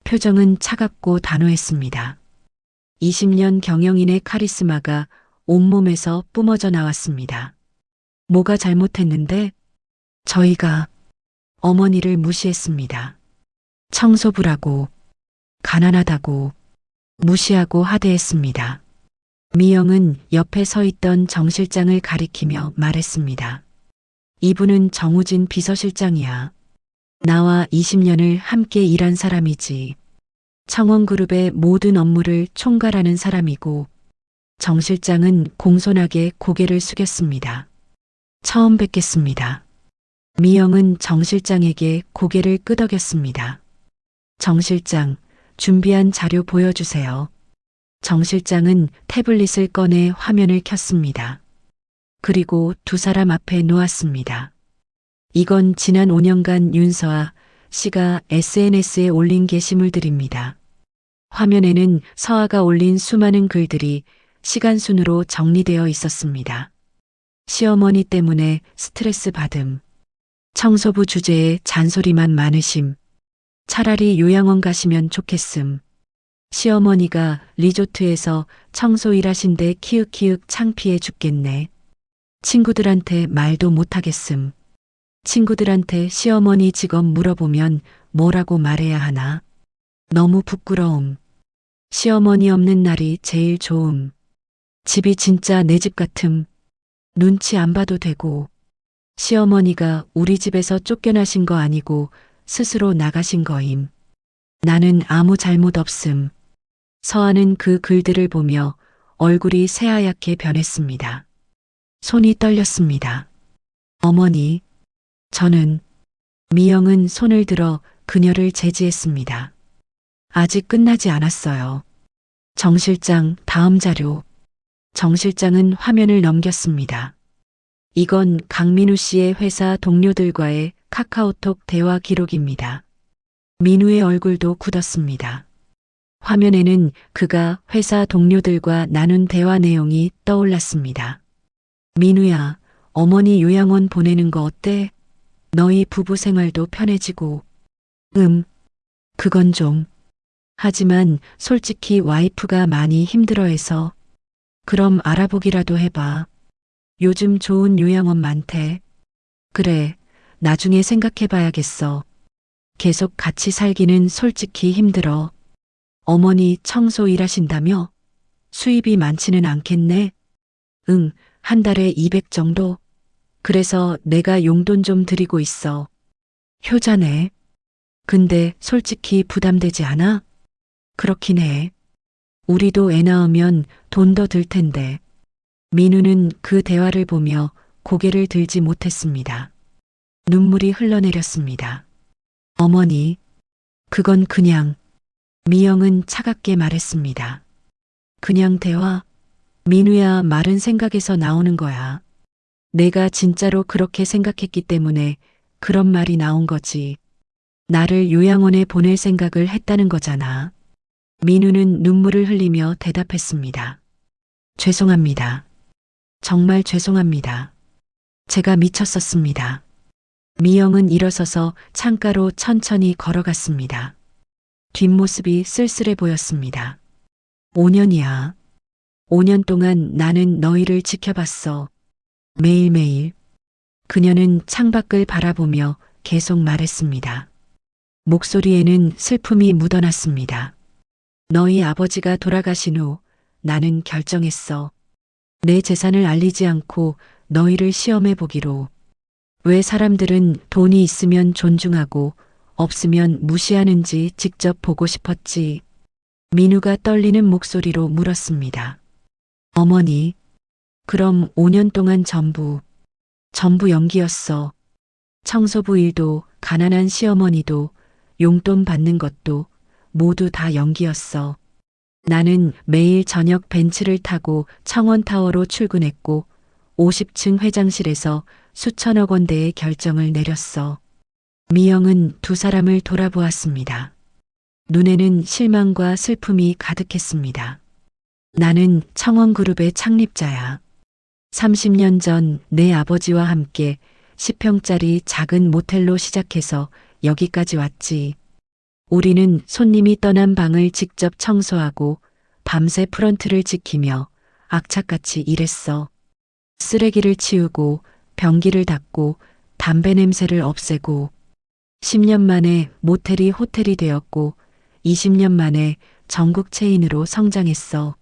표정은 차갑고 단호했습니다. 20년 경영인의 카리스마가 온몸에서 뿜어져 나왔습니다. 뭐가 잘못했는데? 저희가 어머니를 무시했습니다. 청소부라고, 가난하다고, 무시하고 하대했습니다. 미영은 옆에 서 있던 정 실장을 가리키며 말했습니다. 이분은 정우진 비서실장이야. 나와 20년을 함께 일한 사람이지. 청원그룹의 모든 업무를 총괄하는 사람이고, 정 실장은 공손하게 고개를 숙였습니다. 처음 뵙겠습니다. 미영은 정 실장에게 고개를 끄덕였습니다. 정 실장, 준비한 자료 보여주세요. 정 실장은 태블릿을 꺼내 화면을 켰습니다. 그리고 두 사람 앞에 놓았습니다. 이건 지난 5년간 윤서아 씨가 SNS에 올린 게시물들입니다. 화면에는 서아가 올린 수많은 글들이 시간순으로 정리되어 있었습니다. 시어머니 때문에 스트레스 받음, 청소부 주제에 잔소리만 많으심, 차라리 요양원 가시면 좋겠음, 시어머니가 리조트에서 청소 일하신데 키읔키읔 창피해 죽겠네. 친구들한테 말도 못하겠음. 친구들한테 시어머니 직업 물어보면 뭐라고 말해야 하나? 너무 부끄러움. 시어머니 없는 날이 제일 좋음. 집이 진짜 내 집 같음. 눈치 안 봐도 되고. 시어머니가 우리 집에서 쫓겨나신 거 아니고 스스로 나가신 거임. 나는 아무 잘못 없음. 서아는 그 글들을 보며 얼굴이 새하얗게 변했습니다. 손이 떨렸습니다. 어머니, 저는, 미영은 손을 들어 그녀를 제지했습니다. 아직 끝나지 않았어요. 정 실장, 다음 자료. 정 실장은 화면을 넘겼습니다. 이건 강민우 씨의 회사 동료들과의 카카오톡 대화 기록입니다. 민우의 얼굴도 굳었습니다. 화면에는 그가 회사 동료들과 나눈 대화 내용이 떠올랐습니다. 민우야, 어머니 요양원 보내는 거 어때? 너희 부부 생활도 편해지고. 그건 좀. 하지만 솔직히 와이프가 많이 힘들어해서. 그럼 알아보기라도 해봐. 요즘 좋은 요양원 많대. 그래, 나중에 생각해봐야겠어. 계속 같이 살기는 솔직히 힘들어. 어머니 청소 일하신다며? 수입이 많지는 않겠네? 응, 한 달에 200 정도? 그래서 내가 용돈 좀 드리고 있어. 효자네. 근데 솔직히 부담되지 않아? 그렇긴 해. 우리도 애 낳으면 돈 더 들 텐데. 민우는 그 대화를 보며 고개를 들지 못했습니다. 눈물이 흘러내렸습니다. 어머니, 그건 그냥. 미영은 차갑게 말했습니다. 그냥 대화? 민우야, 말은 생각에서 나오는 거야. 내가 진짜로 그렇게 생각했기 때문에 그런 말이 나온 거지. 나를 요양원에 보낼 생각을 했다는 거잖아. 민우는 눈물을 흘리며 대답했습니다. 죄송합니다. 정말 죄송합니다. 제가 미쳤었습니다. 미영은 일어서서 창가로 천천히 걸어갔습니다. 뒷모습이 쓸쓸해 보였습니다. 5년이야. 5년 동안 나는 너희를 지켜봤어. 매일매일. 그녀는 창밖을 바라보며 계속 말했습니다. 목소리에는 슬픔이 묻어났습니다. 너희 아버지가 돌아가신 후 나는 결정했어. 내 재산을 알리지 않고 너희를 시험해 보기로. 왜 사람들은 돈이 있으면 존중하고 없으면 무시하는지 직접 보고 싶었지. 민우가 떨리는 목소리로 물었습니다. 어머니, 그럼 5년 동안 전부 연기였어. 청소부 일도, 가난한 시어머니도, 용돈 받는 것도 모두 다 연기였어. 나는 매일 저녁 벤츠를 타고 청원타워로 출근했고 50층 회장실에서 수천억 원대의 결정을 내렸어. 미영은 두 사람을 돌아보았습니다. 눈에는 실망과 슬픔이 가득했습니다. 나는 청원그룹의 창립자야. 30년 전 내 아버지와 함께 10평짜리 작은 모텔로 시작해서 여기까지 왔지. 우리는 손님이 떠난 방을 직접 청소하고 밤새 프런트를 지키며 악착같이 일했어. 쓰레기를 치우고 변기를 닦고 담배 냄새를 없애고 10년 만에 모텔이 호텔이 되었고 20년 만에 전국 체인으로 성장했어.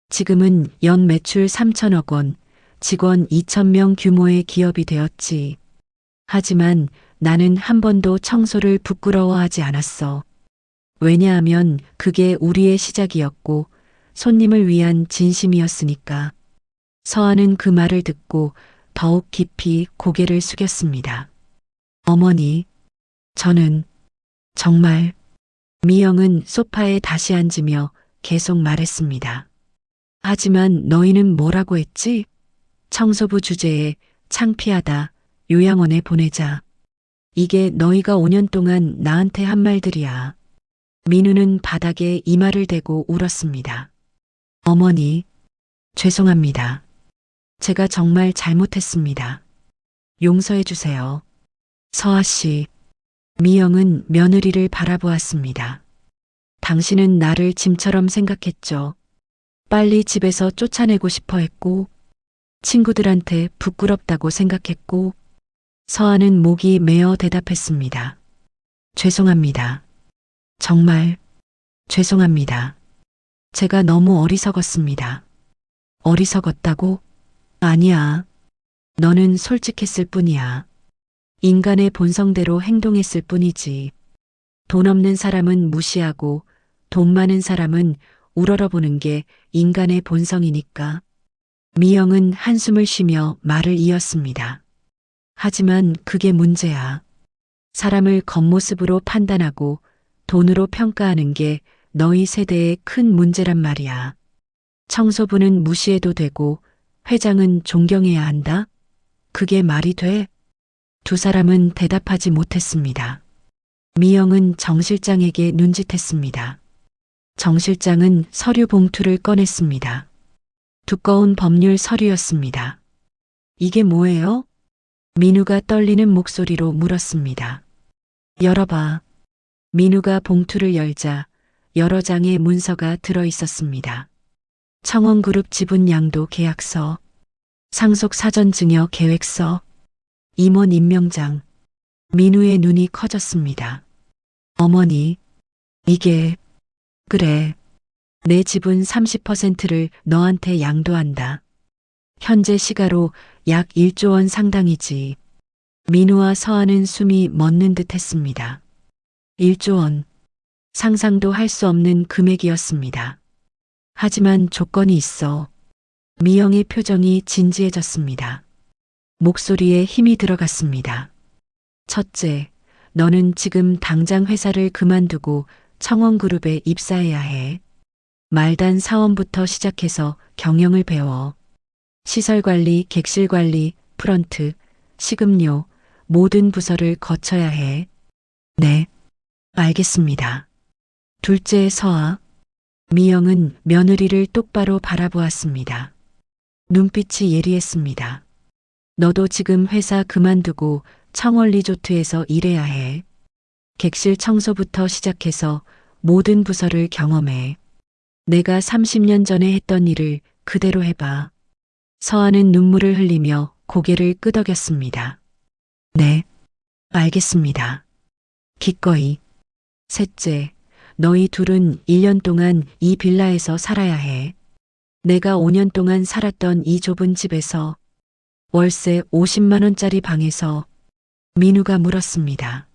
지금은 연 매출 3천억 원, 직원 2,000명 규모의 기업이 되었지. 하지만 나는 한 번도 청소를 부끄러워하지 않았어. 왜냐하면 그게 우리의 시작이었고 손님을 위한 진심이었으니까. 서아는 그 말을 듣고 더욱 깊이 고개를 숙였습니다. 어머니, 저는 정말 미영은 소파에 다시 앉으며 계속 말했습니다. 하지만 너희는 뭐라고 했지? 청소부 주제에 창피하다, 요양원에 보내자. 이게 너희가 5년 동안 나한테 한 말들이야. 민우는 바닥에 이마를 대고 울었습니다. 어머니, 죄송합니다. 제가 정말 잘못했습니다. 용서해 주세요. 서아 씨, 미영은 며느리를 바라보았습니다. 당신은 나를 짐처럼 생각했죠. 빨리 집에서 쫓아내고 싶어 했고, 친구들한테 부끄럽다고 생각했고, 서아는 목이 메어 대답했습니다. 죄송합니다. 정말 죄송합니다. 제가 너무 어리석었습니다. 어리석었다고? 아니야. 너는 솔직했을 뿐이야. 인간의 본성대로 행동했을 뿐이지. 돈 없는 사람은 무시하고 돈 많은 사람은 우러러보는 게 인간의 본성이니까. 미영은 한숨을 쉬며 말을 이었습니다. 하지만 그게 문제야. 사람을 겉모습으로 판단하고 돈으로 평가하는 게 너희 세대의 큰 문제란 말이야. 청소부는 무시해도 되고 회장은 존경해야 한다? 그게 말이 돼? 두 사람은 대답하지 못했습니다. 미영은 정 실장에게 눈짓했습니다. 정 실장은 서류 봉투를 꺼냈습니다. 두꺼운 법률 서류였습니다. 이게 뭐예요? 민우가 떨리는 목소리로 물었습니다. 열어봐. 민우가 봉투를 열자 여러 장의 문서가 들어 있었습니다. 청원그룹 지분 양도 계약서, 상속 사전 증여 계획서, 임원 임명장. 민우의 눈이 커졌습니다. 어머니, 이게, 그래. 내 지분 30%를 너한테 양도한다. 현재 시가로 약 1조 원 상당이지. 민우와 서아는 숨이 멎는 듯 했습니다. 1조 원. 상상도 할 수 없는 금액이었습니다. 하지만 조건이 있어. 미영의 표정이 진지해졌습니다. 목소리에 힘이 들어갔습니다. 첫째, 너는 지금 당장 회사를 그만두고 청원그룹에 입사해야 해. 말단 사원부터 시작해서 경영을 배워. 시설관리, 객실관리, 프런트, 식음료, 모든 부서를 거쳐야 해. 네, 알겠습니다. 둘째 서아. 미영은 며느리를 똑바로 바라보았습니다. 눈빛이 예리했습니다. 너도 지금 회사 그만두고 청원리조트에서 일해야 해. 객실 청소부터 시작해서 모든 부서를 경험해. 내가 30년 전에 했던 일을 그대로 해봐. 서아는 눈물을 흘리며 고개를 끄덕였습니다. 네, 알겠습니다. 기꺼이. 셋째, 너희 둘은 1년 동안 이 빌라에서 살아야 해. 내가 5년 동안 살았던 이 좁은 집에서 월세 50만 원짜리 방에서. 민우가 물었습니다.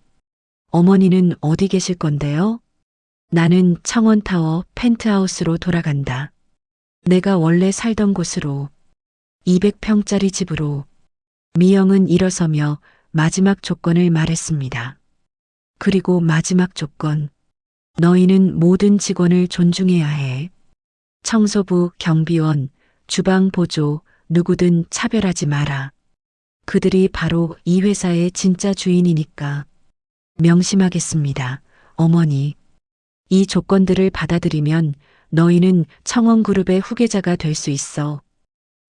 어머니는 어디 계실 건데요? 나는 청원타워 펜트하우스로 돌아간다. 내가 원래 살던 곳으로. 200평짜리 집으로. 미영은 일어서며 마지막 조건을 말했습니다. 그리고 마지막 조건. 너희는 모든 직원을 존중해야 해. 청소부, 경비원, 주방 보조, 누구든 차별하지 마라. 그들이 바로 이 회사의 진짜 주인이니까. 명심하겠습니다, 어머니. 이 조건들을 받아들이면 너희는 청원그룹의 후계자가 될 수 있어.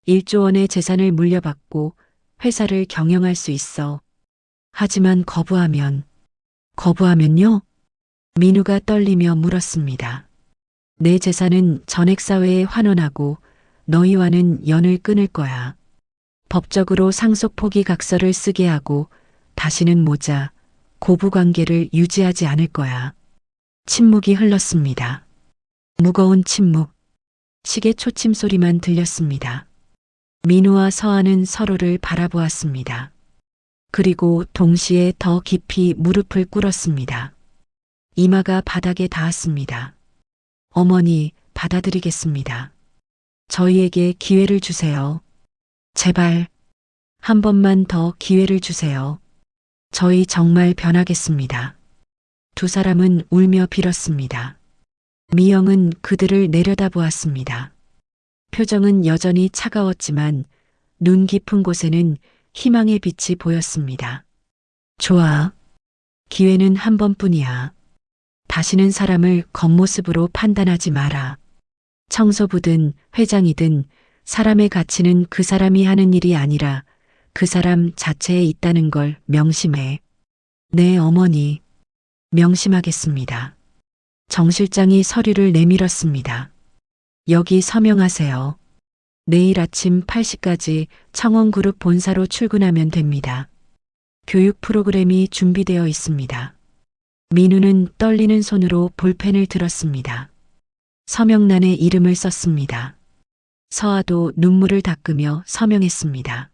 1조 원의 재산을 물려받고 회사를 경영할 수 있어. 하지만 거부하면요? 민우가 떨리며 물었습니다. 내 재산은 전액사회에 환원하고 너희와는 연을 끊을 거야. 법적으로 상속 포기 각서를 쓰게 하고 다시는 모자, 고부관계를 유지하지 않을 거야. 침묵이 흘렀습니다. 무거운 침묵. 시계 초침 소리만 들렸습니다. 민우와 서아는 서로를 바라보았습니다. 그리고 동시에 더 깊이 무릎을 꿇었습니다. 이마가 바닥에 닿았습니다. 어머니, 받아들이겠습니다. 저희에게 기회를 주세요. 제발, 한 번만 더 기회를 주세요. 저희 정말 변하겠습니다. 두 사람은 울며 빌었습니다. 미영은 그들을 내려다보았습니다. 표정은 여전히 차가웠지만 눈 깊은 곳에는 희망의 빛이 보였습니다. 좋아. 기회는 한 번뿐이야. 다시는 사람을 겉모습으로 판단하지 마라. 청소부든 회장이든 사람의 가치는 그 사람이 하는 일이 아니라 그 사람 자체에 있다는 걸 명심해. 네, 어머니. 명심하겠습니다. 정 실장이 서류를 내밀었습니다. 여기 서명하세요. 내일 아침 8시까지 청원그룹 본사로 출근하면 됩니다. 교육 프로그램이 준비되어 있습니다. 민우는 떨리는 손으로 볼펜을 들었습니다. 서명란에 이름을 썼습니다. 서아도 눈물을 닦으며 서명했습니다.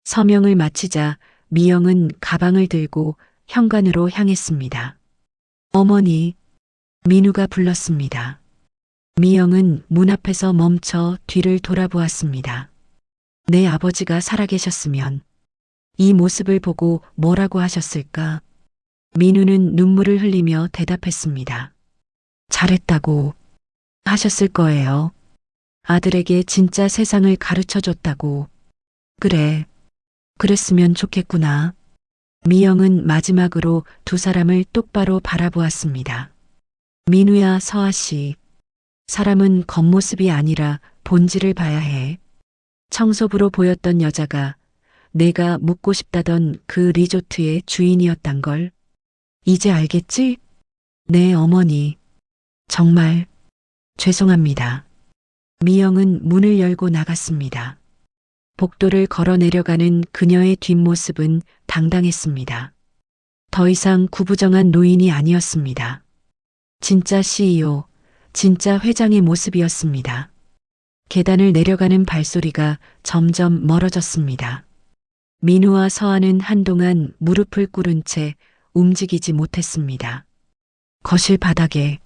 서명을 마치자 미영은 가방을 들고 현관으로 향했습니다. 어머니, 민우가 불렀습니다. 미영은 문 앞에서 멈춰 뒤를 돌아보았습니다. 내 아버지가 살아계셨으면 이 모습을 보고 뭐라고 하셨을까? 민우는 눈물을 흘리며 대답했습니다. 잘했다고 하셨을 거예요. 아들에게 진짜 세상을 가르쳐 줬다고. 그래, 그랬으면 좋겠구나. 미영은 마지막으로 두 사람을 똑바로 바라보았습니다. 민우야, 서아 씨. 사람은 겉모습이 아니라 본질을 봐야 해. 청소부로 보였던 여자가 내가 묻고 싶다던 그 리조트의 주인이었단 걸. 이제 알겠지? 네, 어머니. 정말 죄송합니다. 미영은 문을 열고 나갔습니다. 복도를 걸어 내려가는 그녀의 뒷모습은 당당했습니다. 더 이상 구부정한 노인이 아니었습니다. 진짜 CEO, 진짜 회장의 모습이었습니다. 계단을 내려가는 발소리가 점점 멀어졌습니다. 민우와 서아는 한동안 무릎을 꿇은 채 움직이지 못했습니다. 거실 바닥에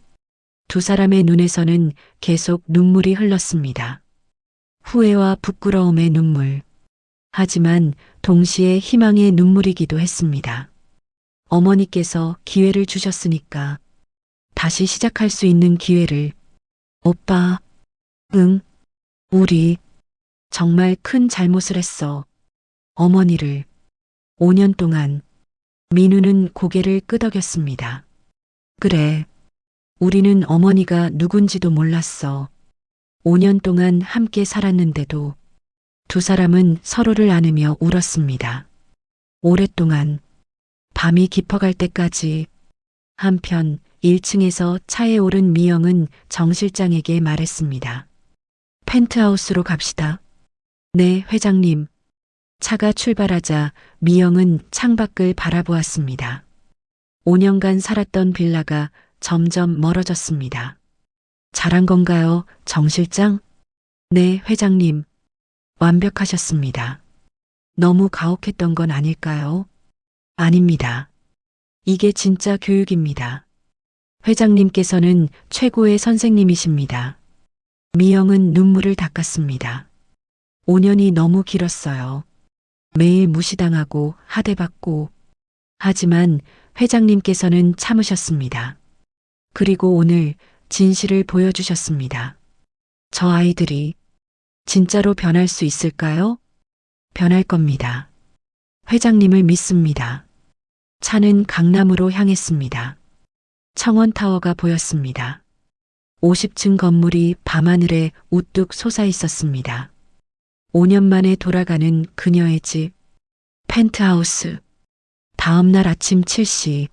두 사람의 눈에서는 계속 눈물이 흘렀습니다. 후회와 부끄러움의 눈물. 하지만 동시에 희망의 눈물이기도 했습니다. 어머니께서 기회를 주셨으니까 다시 시작할 수 있는 기회를. 오빠, 응, 우리 정말 큰 잘못을 했어. 어머니를 5년 동안. 민우는 고개를 끄덕였습니다. 그래, 우리는 어머니가 누군지도 몰랐어. 5년 동안 함께 살았는데도. 두 사람은 서로를 안으며 울었습니다. 오랫동안, 밤이 깊어갈 때까지. 한편 1층에서 차에 오른 미영은 정 실장에게 말했습니다. 펜트하우스로 갑시다. 네, 회장님. 차가 출발하자 미영은 창밖을 바라보았습니다. 5년간 살았던 빌라가 점점 멀어졌습니다. 잘한 건가요, 정 실장? 네, 회장님. 완벽하셨습니다. 너무 가혹했던 건 아닐까요? 아닙니다. 이게 진짜 교육입니다. 회장님께서는 최고의 선생님이십니다. 미영은 눈물을 닦았습니다. 5년이 너무 길었어요. 매일 무시당하고 하대받고. 하지만 회장님께서는 참으셨습니다. 그리고 오늘 진실을 보여주셨습니다. 저 아이들이 진짜로 변할 수 있을까요? 변할 겁니다. 회장님을 믿습니다. 차는 강남으로 향했습니다. 청원타워가 보였습니다. 50층 건물이 밤하늘에 우뚝 솟아 있었습니다. 5년 만에 돌아가는 그녀의 집, 펜트하우스. 다음 날 아침 7시,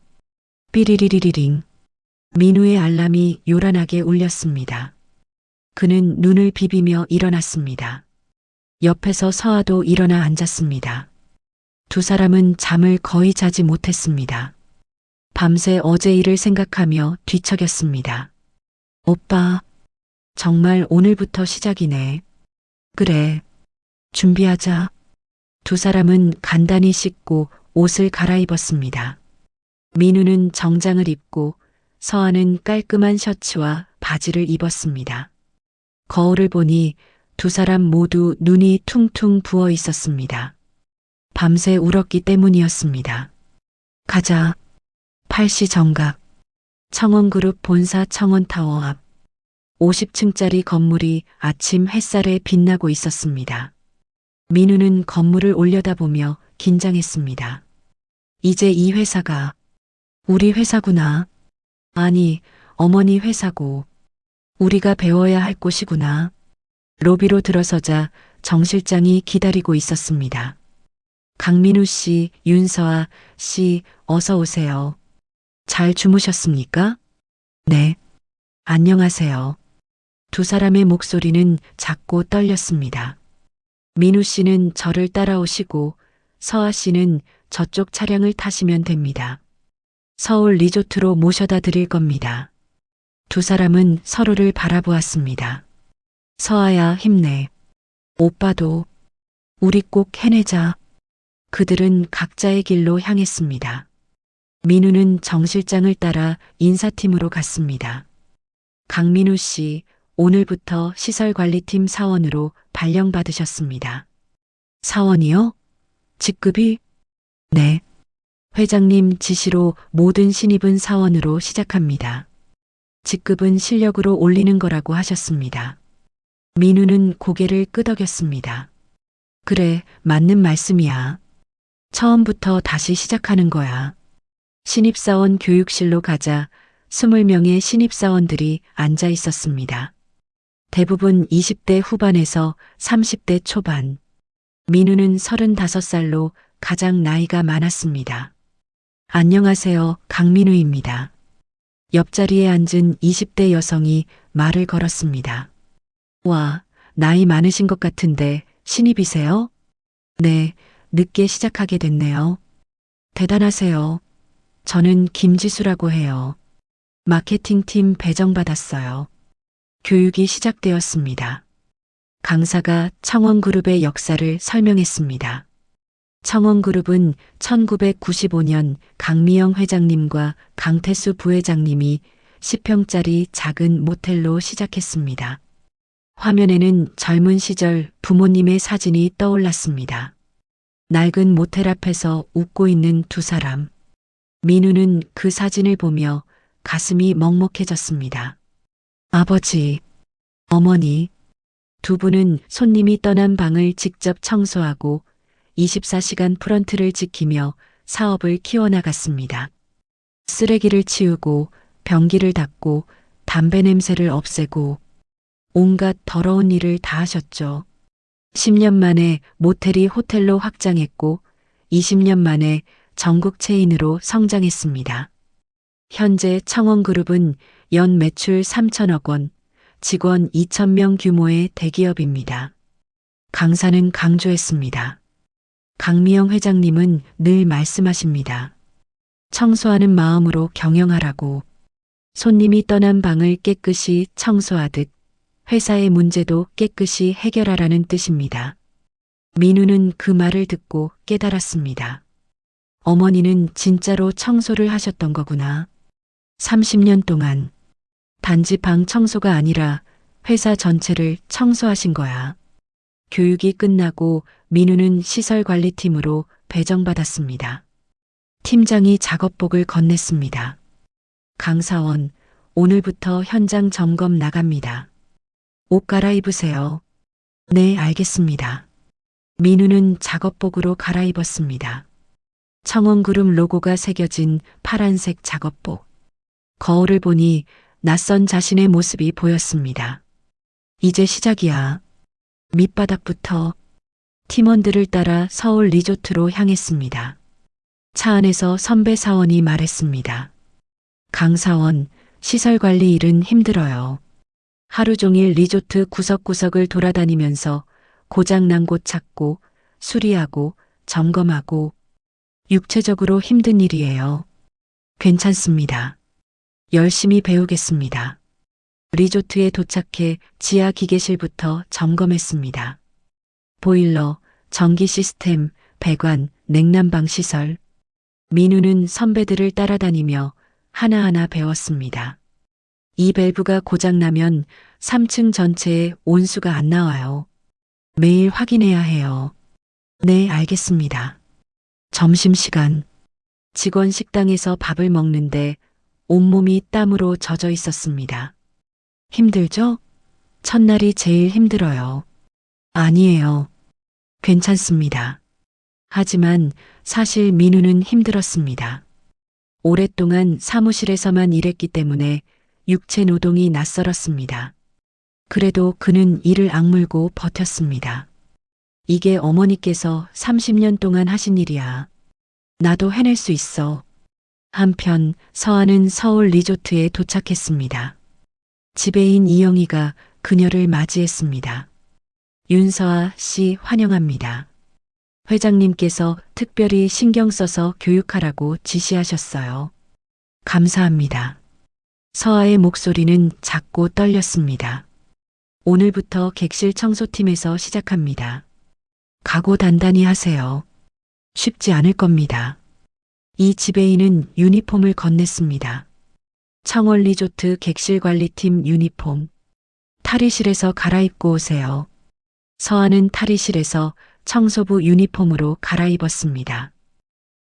삐리리리리링. 민우의 알람이 요란하게 울렸습니다. 그는 눈을 비비며 일어났습니다. 옆에서 서아도 일어나 앉았습니다. 두 사람은 잠을 거의 자지 못했습니다. 밤새 어제 일을 생각하며 뒤척였습니다. 오빠, 정말 오늘부터 시작이네. 그래, 준비하자. 두 사람은 간단히 씻고 옷을 갈아입었습니다. 민우는 정장을 입고 서아는 깔끔한 셔츠와 바지를 입었습니다. 거울을 보니 두 사람 모두 눈이 퉁퉁 부어 있었습니다. 밤새 울었기 때문이었습니다. 가자. 8시 정각. 청원그룹 본사 청원타워 앞 50층짜리 건물이 아침 햇살에 빛나고 있었습니다. 민우는 건물을 올려다보며 긴장했습니다. 이제 이 회사가 우리 회사구나. 아니, 어머니 회사고 우리가 배워야 할 곳이구나. 로비로 들어서자 정 실장이 기다리고 있었습니다. 강민우 씨, 윤서아 씨, 어서 오세요. 잘 주무셨습니까? 네. 안녕하세요. 두 사람의 목소리는 작고 떨렸습니다. 민우 씨는 저를 따라오시고 서아 씨는 저쪽 차량을 타시면 됩니다. 서울 리조트로 모셔다 드릴 겁니다. 두 사람은 서로를 바라보았습니다. 서아야, 힘내. 오빠도. 우리 꼭 해내자. 그들은 각자의 길로 향했습니다. 민우는 정 실장을 따라 인사팀으로 갔습니다. 강민우 씨, 오늘부터 시설관리팀 사원으로 발령받으셨습니다. 사원이요? 직급이? 네. 회장님 지시로 모든 신입은 사원으로 시작합니다. 직급은 실력으로 올리는 거라고 하셨습니다. 민우는 고개를 끄덕였습니다. 그래, 맞는 말씀이야. 처음부터 다시 시작하는 거야. 신입사원 교육실로 가자 20명의 신입사원들이 앉아 있었습니다. 대부분 20대 후반에서 30대 초반. 민우는 35살로 가장 나이가 많았습니다. 안녕하세요, 강민우입니다. 옆자리에 앉은 20대 여성이 말을 걸었습니다. 와, 나이 많으신 것 같은데 신입이세요? 네, 늦게 시작하게 됐네요. 대단하세요. 저는 김지수라고 해요. 마케팅팀 배정받았어요. 교육이 시작되었습니다. 강사가 청원그룹의 역사를 설명했습니다. 청원그룹은 1995년 강미영 회장님과 강태수 부회장님이 10평짜리 작은 모텔로 시작했습니다. 화면에는 젊은 시절 부모님의 사진이 떠올랐습니다. 낡은 모텔 앞에서 웃고 있는 두 사람. 민우는 그 사진을 보며 가슴이 먹먹해졌습니다. 아버지, 어머니, 두 분은 손님이 떠난 방을 직접 청소하고 24시간 프런트를 지키며 사업을 키워나갔습니다. 쓰레기를 치우고 변기를 닦고 담배 냄새를 없애고 온갖 더러운 일을 다 하셨죠. 10년 만에 모텔이 호텔로 확장했고 20년 만에 전국 체인으로 성장했습니다. 현재 청원그룹은 연 매출 3천억 원, 직원 2,000명 규모의 대기업입니다. 강사는 강조했습니다. 강미영 회장님은 늘 말씀하십니다. 청소하는 마음으로 경영하라고. 손님이 떠난 방을 깨끗이 청소하듯 회사의 문제도 깨끗이 해결하라는 뜻입니다. 민우는 그 말을 듣고 깨달았습니다. 어머니는 진짜로 청소를 하셨던 거구나. 30년 동안 단지 방 청소가 아니라 회사 전체를 청소하신 거야. 교육이 끝나고 민우는 시설관리팀으로 배정받았습니다. 팀장이 작업복을 건넸습니다. 강사원, 오늘부터 현장 점검 나갑니다. 옷 갈아입으세요. 네, 알겠습니다. 민우는 작업복으로 갈아입었습니다. 청원그룹 로고가 새겨진 파란색 작업복. 거울을 보니 낯선 자신의 모습이 보였습니다. 이제 시작이야. 밑바닥부터. 팀원들을 따라 서울 리조트로 향했습니다. 차 안에서 선배 사원이 말했습니다. 강사원, 시설관리 일은 힘들어요. 하루 종일 리조트 구석구석을 돌아다니면서 고장난 곳 찾고 수리하고 점검하고 육체적으로 힘든 일이에요. 괜찮습니다. 열심히 배우겠습니다. 리조트에 도착해 지하 기계실부터 점검했습니다. 보일러, 전기 시스템, 배관, 냉난방 시설. 민우는 선배들을 따라다니며 하나하나 배웠습니다. 이 밸브가 고장나면 3층 전체에 온수가 안 나와요. 매일 확인해야 해요. 네, 알겠습니다. 점심시간. 직원 식당에서 밥을 먹는데 온몸이 땀으로 젖어 있었습니다. 힘들죠? 첫날이 제일 힘들어요. 아니에요. 괜찮습니다. 하지만 사실 민우는 힘들었습니다. 오랫동안 사무실에서만 일했기 때문에 육체 노동이 낯설었습니다. 그래도 그는 이를 악물고 버텼습니다. 이게 어머니께서 30년 동안 하신 일이야. 나도 해낼 수 있어. 한편 서아는 서울 리조트에 도착했습니다. 지배인 이영희가 그녀를 맞이했습니다. 윤서아 씨 환영합니다. 회장님께서 특별히 신경 써서 교육하라고 지시하셨어요. 감사합니다. 서아의 목소리는 작고 떨렸습니다. 오늘부터 객실 청소팀에서 시작합니다. 각오 단단히 하세요. 쉽지 않을 겁니다. 이 지배인은 유니폼을 건넸습니다. 청월 리조트 객실 관리팀 유니폼. 탈의실에서 갈아입고 오세요. 서아는 탈의실에서 청소부 유니폼으로 갈아입었습니다.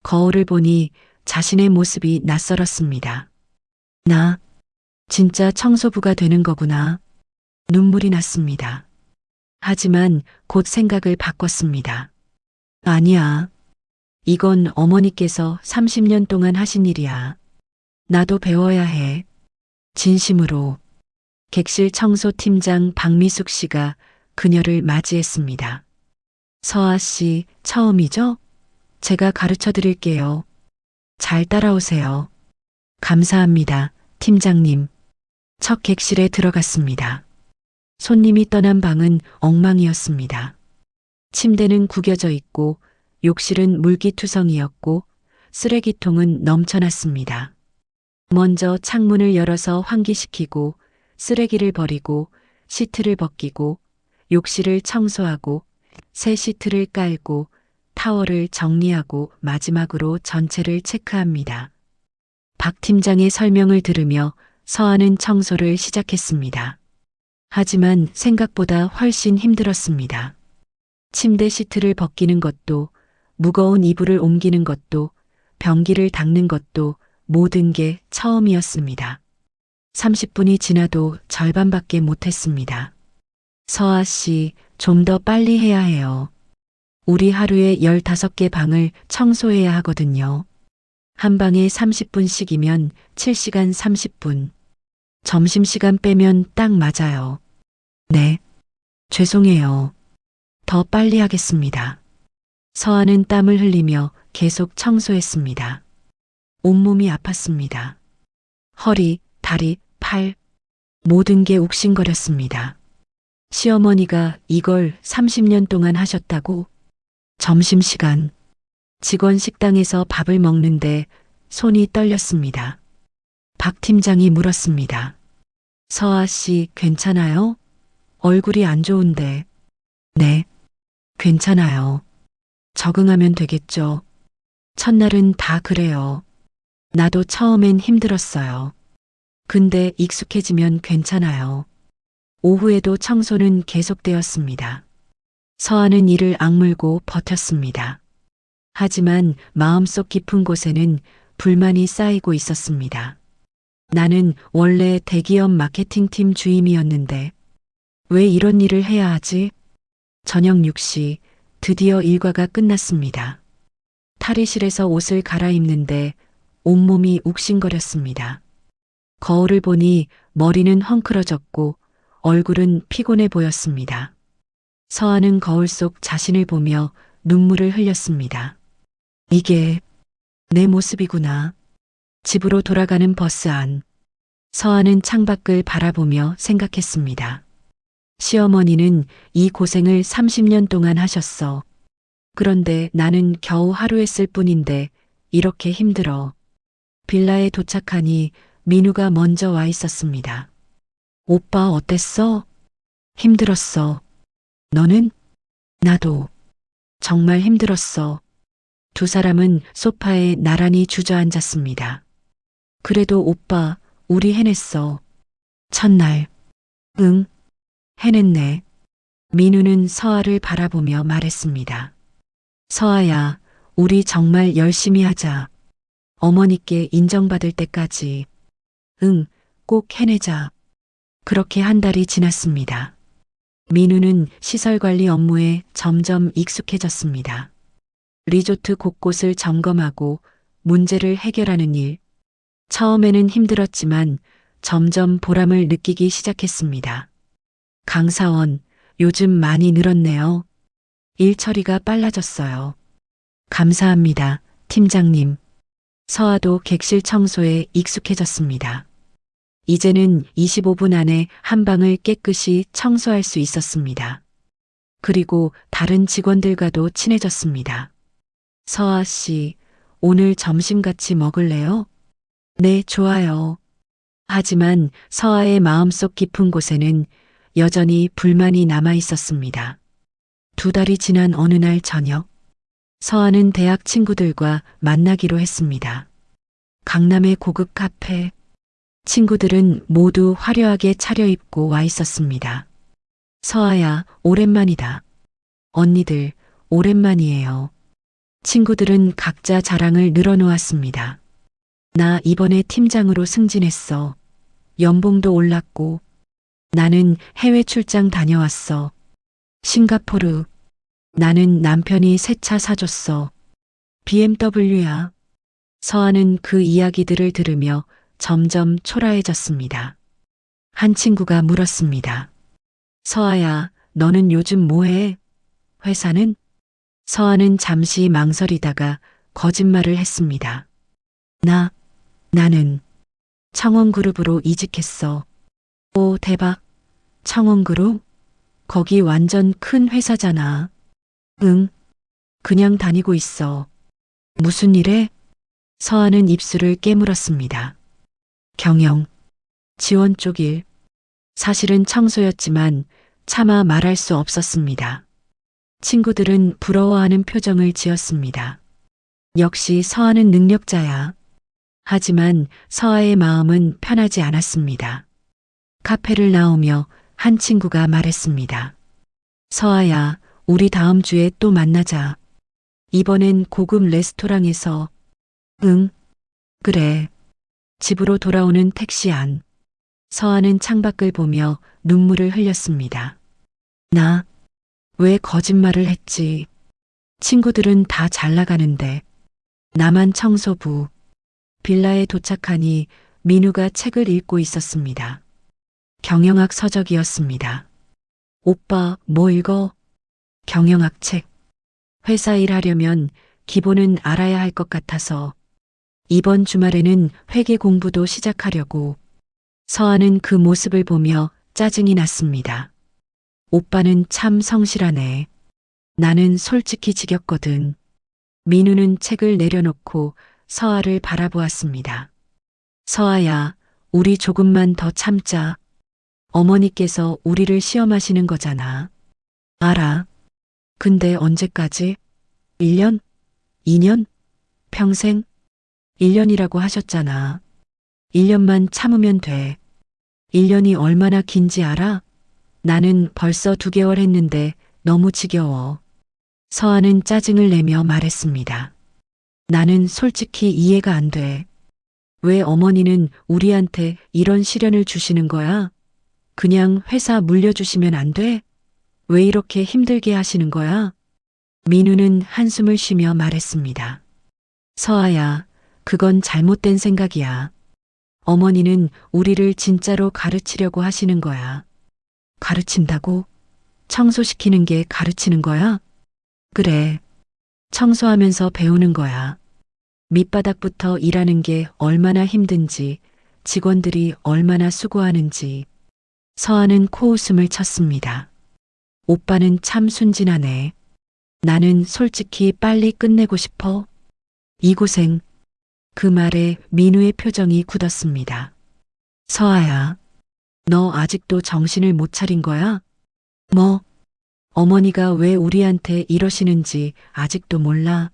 거울을 보니 자신의 모습이 낯설었습니다. 나 진짜 청소부가 되는 거구나. 눈물이 났습니다. 하지만 곧 생각을 바꿨습니다. 아니야. 이건 어머니께서 30년 동안 하신 일이야. 나도 배워야 해. 진심으로. 객실 청소팀장 박미숙 씨가 그녀를 맞이했습니다. 서아 씨, 처음이죠? 제가 가르쳐 드릴게요. 잘 따라오세요. 감사합니다, 팀장님. 첫 객실에 들어갔습니다. 손님이 떠난 방은 엉망이었습니다. 침대는 구겨져 있고 욕실은 물기투성이었고 쓰레기통은 넘쳐났습니다. 먼저 창문을 열어서 환기시키고 쓰레기를 버리고 시트를 벗기고 욕실을 청소하고 새 시트를 깔고 타월을 정리하고 마지막으로 전체를 체크합니다. 박 팀장의 설명을 들으며 서아는 청소를 시작했습니다. 하지만 생각보다 훨씬 힘들었습니다. 침대 시트를 벗기는 것도, 무거운 이불을 옮기는 것도, 변기를 닦는 것도 모든 게 처음이었습니다. 30분이 지나도 절반밖에 못했습니다. 서아 씨, 좀 더 빨리 해야 해요. 우리 하루에 15개 방을 청소해야 하거든요. 한 방에 30분씩이면 7시간 30분. 점심시간 빼면 딱 맞아요. 네. 죄송해요. 더 빨리 하겠습니다. 서아는 땀을 흘리며 계속 청소했습니다. 온몸이 아팠습니다. 허리, 다리, 팔, 모든 게 욱신거렸습니다. 시어머니가 이걸 30년 동안 하셨다고? 점심시간, 직원 식당에서 밥을 먹는데 손이 떨렸습니다. 박 팀장이 물었습니다. 서아 씨, 괜찮아요? 얼굴이 안 좋은데. 네, 괜찮아요. 적응하면 되겠죠. 첫날은 다 그래요. 나도 처음엔 힘들었어요. 근데 익숙해지면 괜찮아요. 오후에도 청소는 계속되었습니다. 서아는 이를 악물고 버텼습니다. 하지만 마음속 깊은 곳에는 불만이 쌓이고 있었습니다. 나는 원래 대기업 마케팅팀 주임이었는데 왜 이런 일을 해야 하지? 저녁 6시 드디어 일과가 끝났습니다. 탈의실에서 옷을 갈아입는데 온몸이 욱신거렸습니다. 거울을 보니 머리는 헝클어졌고 얼굴은 피곤해 보였습니다. 서아는 거울 속 자신을 보며 눈물을 흘렸습니다. 이게 내 모습이구나. 집으로 돌아가는 버스 안. 서아는 창밖을 바라보며 생각했습니다. 시어머니는 이 고생을 30년 동안 하셨어. 그런데 나는 겨우 하루 했을 뿐인데 이렇게 힘들어. 빌라에 도착하니 민우가 먼저 와 있었습니다. 오빠 어땠어? 힘들었어. 너는? 나도. 정말 힘들었어. 두 사람은 소파에 나란히 주저앉았습니다. 그래도 오빠, 우리 해냈어. 첫날. 응, 해냈네. 민우는 서아를 바라보며 말했습니다. 서아야, 우리 정말 열심히 하자. 어머니께 인정받을 때까지. 응, 꼭 해내자. 그렇게 한 달이 지났습니다. 민우는 시설 관리 업무에 점점 익숙해졌습니다. 리조트 곳곳을 점검하고 문제를 해결하는 일. 처음에는 힘들었지만 점점 보람을 느끼기 시작했습니다. 강사원, 요즘 많이 늘었네요. 일 처리가 빨라졌어요. 감사합니다, 팀장님. 서아도 객실 청소에 익숙해졌습니다. 이제는 25분 안에 한 방을 깨끗이 청소할 수 있었습니다. 그리고 다른 직원들과도 친해졌습니다. 서아 씨, 오늘 점심 같이 먹을래요? 네, 좋아요. 하지만 서아의 마음속 깊은 곳에는 여전히 불만이 남아 있었습니다. 두 달이 지난 어느 날 저녁, 서아는 대학 친구들과 만나기로 했습니다. 강남의 고급 카페. 친구들은 모두 화려하게 차려입고 와 있었습니다. 서아야, 오랜만이다. 언니들, 오랜만이에요. 친구들은 각자 자랑을 늘어놓았습니다. 나 이번에 팀장으로 승진했어. 연봉도 올랐고. 나는 해외 출장 다녀왔어. 싱가포르. 나는 남편이 새 차 사줬어. BMW야. 서아는 그 이야기들을 들으며 점점 초라해졌습니다. 한 친구가 물었습니다. 서아야, 너는 요즘 뭐해? 회사는? 서아는 잠시 망설이다가 거짓말을 했습니다. 나는 청원그룹으로 이직했어. 오, 대박. 청원그룹? 거기 완전 큰 회사잖아. 응. 그냥 다니고 있어. 무슨 일에? 서아는 입술을 깨물었습니다. 경영. 지원 쪽 일. 사실은 청소였지만 차마 말할 수 없었습니다. 친구들은 부러워하는 표정을 지었습니다. 역시 서아는 능력자야. 하지만 서아의 마음은 편하지 않았습니다. 카페를 나오며 한 친구가 말했습니다. 서아야, 우리 다음 주에 또 만나자. 이번엔 고급 레스토랑에서. 응, 그래. 집으로 돌아오는 택시 안. 서아는 창밖을 보며 눈물을 흘렸습니다. 나 왜 거짓말을 했지? 친구들은 다 잘 나가는데 나만 청소부. 빌라에 도착하니 민우가 책을 읽고 있었습니다. 경영학 서적이었습니다. 오빠, 뭐 읽어? 경영학 책. 회사 일하려면 기본은 알아야 할 것 같아서. 이번 주말에는 회계 공부도 시작하려고. 서아는 그 모습을 보며 짜증이 났습니다. 오빠는 참 성실하네. 나는 솔직히 지겹거든. 민우는 책을 내려놓고 서아를 바라보았습니다. 서아야, 우리 조금만 더 참자. 어머니께서 우리를 시험하시는 거잖아. 알아. 근데 언제까지? 1년? 2년? 평생? 1년이라고 하셨잖아. 1년만 참으면 돼. 1년이 얼마나 긴지 알아? 나는 벌써 2개월 했는데 너무 지겨워. 서아는 짜증을 내며 말했습니다. 나는 솔직히 이해가 안 돼. 왜 어머니는 우리한테 이런 시련을 주시는 거야? 그냥 회사 물려주시면 안 돼? 왜 이렇게 힘들게 하시는 거야? 민우는 한숨을 쉬며 말했습니다. 서아야, 그건 잘못된 생각이야. 어머니는 우리를 진짜로 가르치려고 하시는 거야. 가르친다고? 청소시키는 게 가르치는 거야? 그래. 청소하면서 배우는 거야. 밑바닥부터 일하는 게 얼마나 힘든지, 직원들이 얼마나 수고하는지. 서아는 코웃음을 쳤습니다. 오빠는 참 순진하네. 나는 솔직히 빨리 끝내고 싶어. 이 고생 그 말에 민우의 표정이 굳었습니다. 서아야, 너 아직도 정신을 못 차린 거야? 뭐? 어머니가 왜 우리한테 이러시는지 아직도 몰라?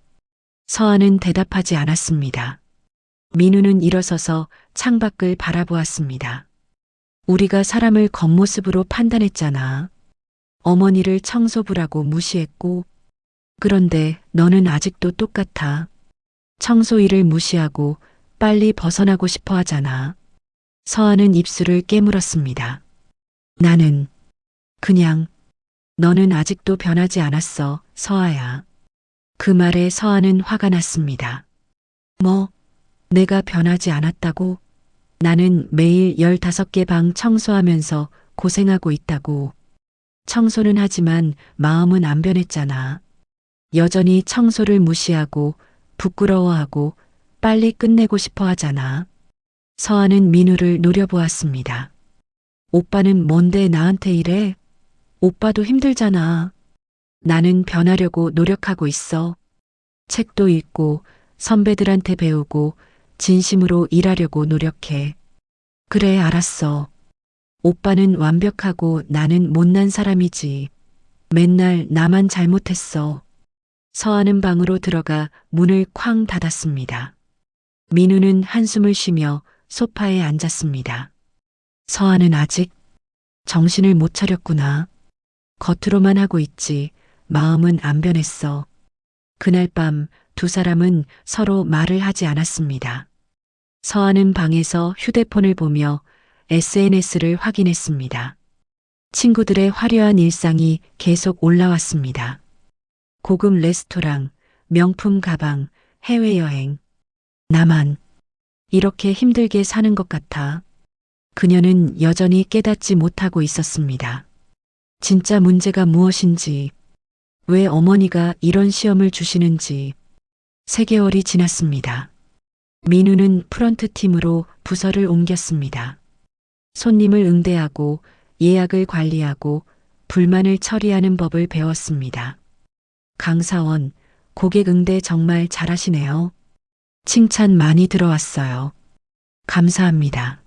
서아는 대답하지 않았습니다. 민우는 일어서서 창밖을 바라보았습니다. 우리가 사람을 겉모습으로 판단했잖아. 어머니를 청소부라고 무시했고, 그런데 너는 아직도 똑같아. 청소 일을 무시하고 빨리 벗어나고 싶어 하잖아. 서아는 입술을 깨물었습니다. 나는 그냥 너는 아직도 변하지 않았어, 서아야. 그 말에 서아는 화가 났습니다. 뭐? 내가 변하지 않았다고? 나는 매일 15개 방 청소하면서 고생하고 있다고. 청소는 하지만 마음은 안 변했잖아. 여전히 청소를 무시하고 부끄러워하고 빨리 끝내고 싶어 하잖아. 서아는 민우를 노려보았습니다. 오빠는 뭔데 나한테 이래? 오빠도 힘들잖아. 나는 변하려고 노력하고 있어. 책도 읽고 선배들한테 배우고 진심으로 일하려고 노력해. 그래, 알았어. 오빠는 완벽하고 나는 못난 사람이지. 맨날 나만 잘못했어. 서아는 방으로 들어가 문을 쾅 닫았습니다. 민우는 한숨을 쉬며 소파에 앉았습니다. 서아는 아직 정신을 못 차렸구나. 겉으로만 하고 있지 마음은 안 변했어. 그날 밤 두 사람은 서로 말을 하지 않았습니다. 서아는 방에서 휴대폰을 보며 SNS를 확인했습니다. 친구들의 화려한 일상이 계속 올라왔습니다. 고급 레스토랑, 명품 가방, 해외여행. 나만 이렇게 힘들게 사는 것 같아. 그녀는 여전히 깨닫지 못하고 있었습니다. 진짜 문제가 무엇인지, 왜 어머니가 이런 시험을 주시는지. 3개월이 지났습니다. 민우는 프런트 팀으로 부서를 옮겼습니다. 손님을 응대하고 예약을 관리하고 불만을 처리하는 법을 배웠습니다. 강사원, 고객 응대 정말 잘하시네요. 칭찬 많이 들어왔어요. 감사합니다.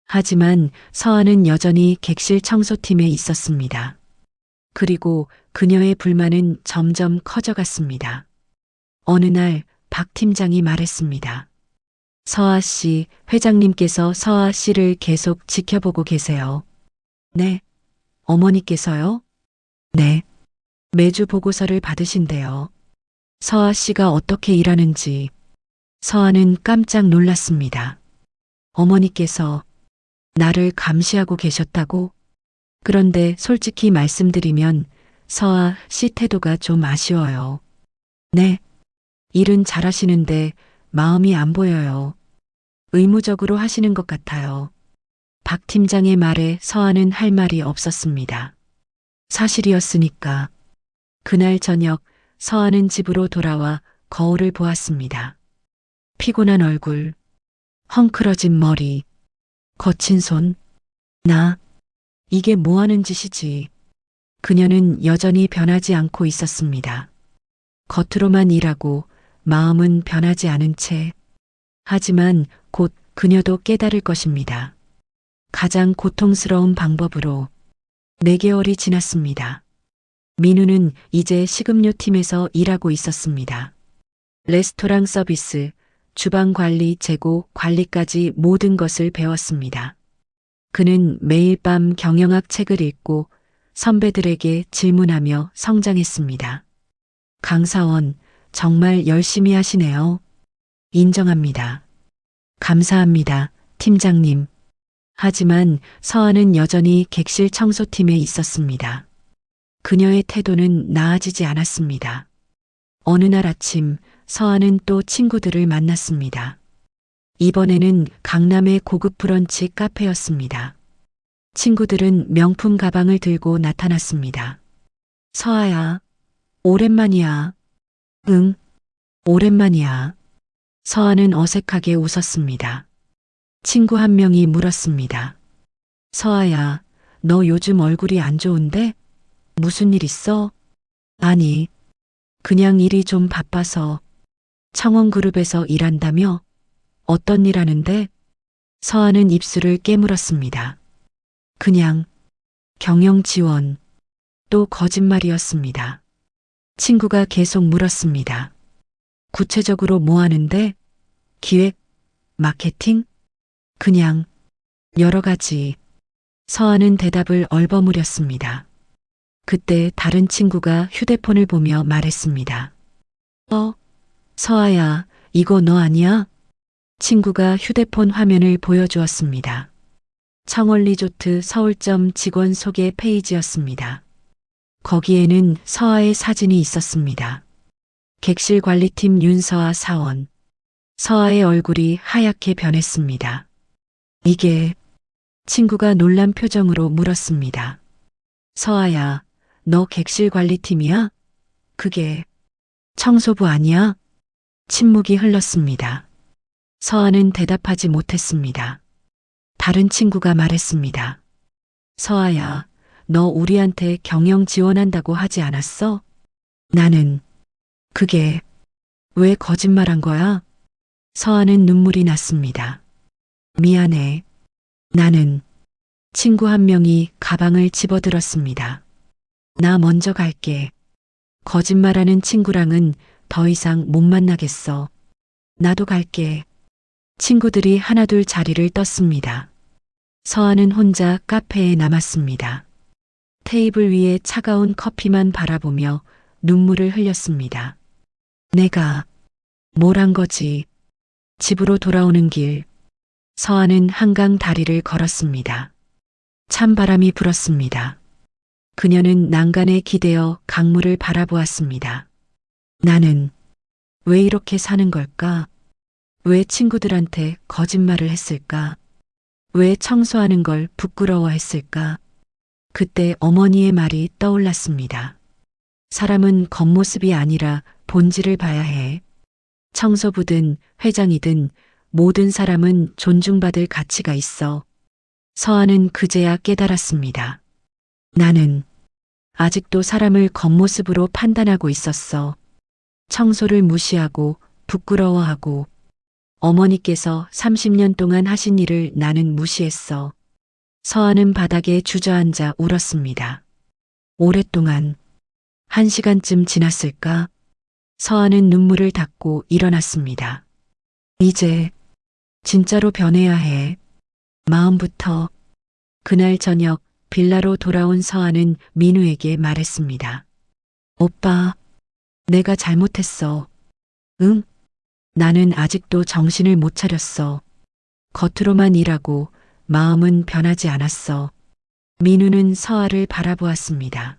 하지만 서아는 여전히 객실 청소팀에 있었습니다. 그리고 그녀의 불만은 점점 커져갔습니다. 어느 날 박 팀장이 말했습니다. 서아 씨, 회장님께서 서아 씨를 계속 지켜보고 계세요. 네. 어머니께서요? 네. 매주 보고서를 받으신대요. 서아 씨가 어떻게 일하는지. 서아는 깜짝 놀랐습니다. 어머니께서 나를 감시하고 계셨다고? 그런데 솔직히 말씀드리면 서아 씨 태도가 좀 아쉬워요. 네. 일은 잘하시는데 마음이 안 보여요. 의무적으로 하시는 것 같아요. 박 팀장의 말에 서아는 할 말이 없었습니다. 사실이었으니까. 그날 저녁 서아는 집으로 돌아와 거울을 보았습니다. 피곤한 얼굴, 헝클어진 머리, 거친 손. 이게 뭐 하는 짓이지. 그녀는 여전히 변하지 않고 있었습니다. 겉으로만 일하고 마음은 변하지 않은 채. 하지만 곧 그녀도 깨달을 것입니다. 가장 고통스러운 방법으로. 4개월이 지났습니다. 민우는 이제 식음료 팀에서 일하고 있었습니다. 레스토랑 서비스, 주방 관리, 재고 관리까지 모든 것을 배웠습니다. 그는 매일 밤 경영학 책을 읽고 선배들에게 질문하며 성장했습니다. 강사원, 정말 열심히 하시네요. 인정합니다. 감사합니다, 팀장님. 하지만 서아는 여전히 객실 청소팀에 있었습니다. 그녀의 태도는 나아지지 않았습니다. 어느 날 아침 서아는 또 친구들을 만났습니다. 이번에는 강남의 고급 브런치 카페였습니다. 친구들은 명품 가방을 들고 나타났습니다. 서아야, 오랜만이야. 응, 오랜만이야. 서아는 어색하게 웃었습니다. 친구 한 명이 물었습니다. 서아야, 너 요즘 얼굴이 안 좋은데? 무슨 일 있어? 아니, 그냥 일이 좀 바빠서. 청원그룹에서 일한다며? 어떤 일 하는데? 서아는 입술을 깨물었습니다. 그냥 경영 지원. 또 거짓말이었습니다. 친구가 계속 물었습니다. 구체적으로 뭐 하는데? 기획? 마케팅? 그냥 여러 가지. 서아는 대답을 얼버무렸습니다. 그때 다른 친구가 휴대폰을 보며 말했습니다. 서아야, 이거 너 아니야? 친구가 휴대폰 화면을 보여주었습니다. 청월리조트 서울점 직원 소개 페이지였습니다. 거기에는 서아의 사진이 있었습니다. 객실 관리팀 윤서아 사원. 서아의 얼굴이 하얗게 변했습니다. 이게 친구가 놀란 표정으로 물었습니다. 서아야, 너 객실 관리팀이야? 그게 청소부 아니야? 침묵이 흘렀습니다. 서아는 대답하지 못했습니다. 다른 친구가 말했습니다. 서아야, 너 우리한테 경영 지원한다고 하지 않았어? 나는 그게 왜 거짓말한 거야? 서아는 눈물이 났습니다. 미안해. 나는 친구 한 명이 가방을 집어들었습니다. 나 먼저 갈게. 거짓말하는 친구랑은 더 이상 못 만나겠어. 나도 갈게. 친구들이 하나둘 자리를 떴습니다. 서아는 혼자 카페에 남았습니다. 테이블 위에 차가운 커피만 바라보며 눈물을 흘렸습니다. 내가 뭘 한 거지? 집으로 돌아오는 길, 서아는 한강 다리를 걸었습니다. 찬바람이 불었습니다. 그녀는 난간에 기대어 강물을 바라보았습니다. 나는 왜 이렇게 사는 걸까? 왜 친구들한테 거짓말을 했을까? 왜 청소하는 걸 부끄러워했을까? 그때 어머니의 말이 떠올랐습니다. 사람은 겉모습이 아니라 본질을 봐야 해. 청소부든 회장이든 모든 사람은 존중받을 가치가 있어. 서아는 그제야 깨달았습니다. 나는 아직도 사람을 겉모습으로 판단하고 있었어. 청소를 무시하고 부끄러워하고 어머니께서 30년 동안 하신 일을 나는 무시했어. 서아는 바닥에 주저앉아 울었습니다. 오랫동안 1시간쯤 지났을까? 서아는 눈물을 닦고 일어났습니다. 이제 진짜로 변해야 해. 마음부터. 그날 저녁 빌라로 돌아온 서아는 민우에게 말했습니다. 오빠, 내가 잘못했어. 응? 나는 아직도 정신을 못 차렸어. 겉으로만 일하고 마음은 변하지 않았어. 민우는 서아를 바라보았습니다.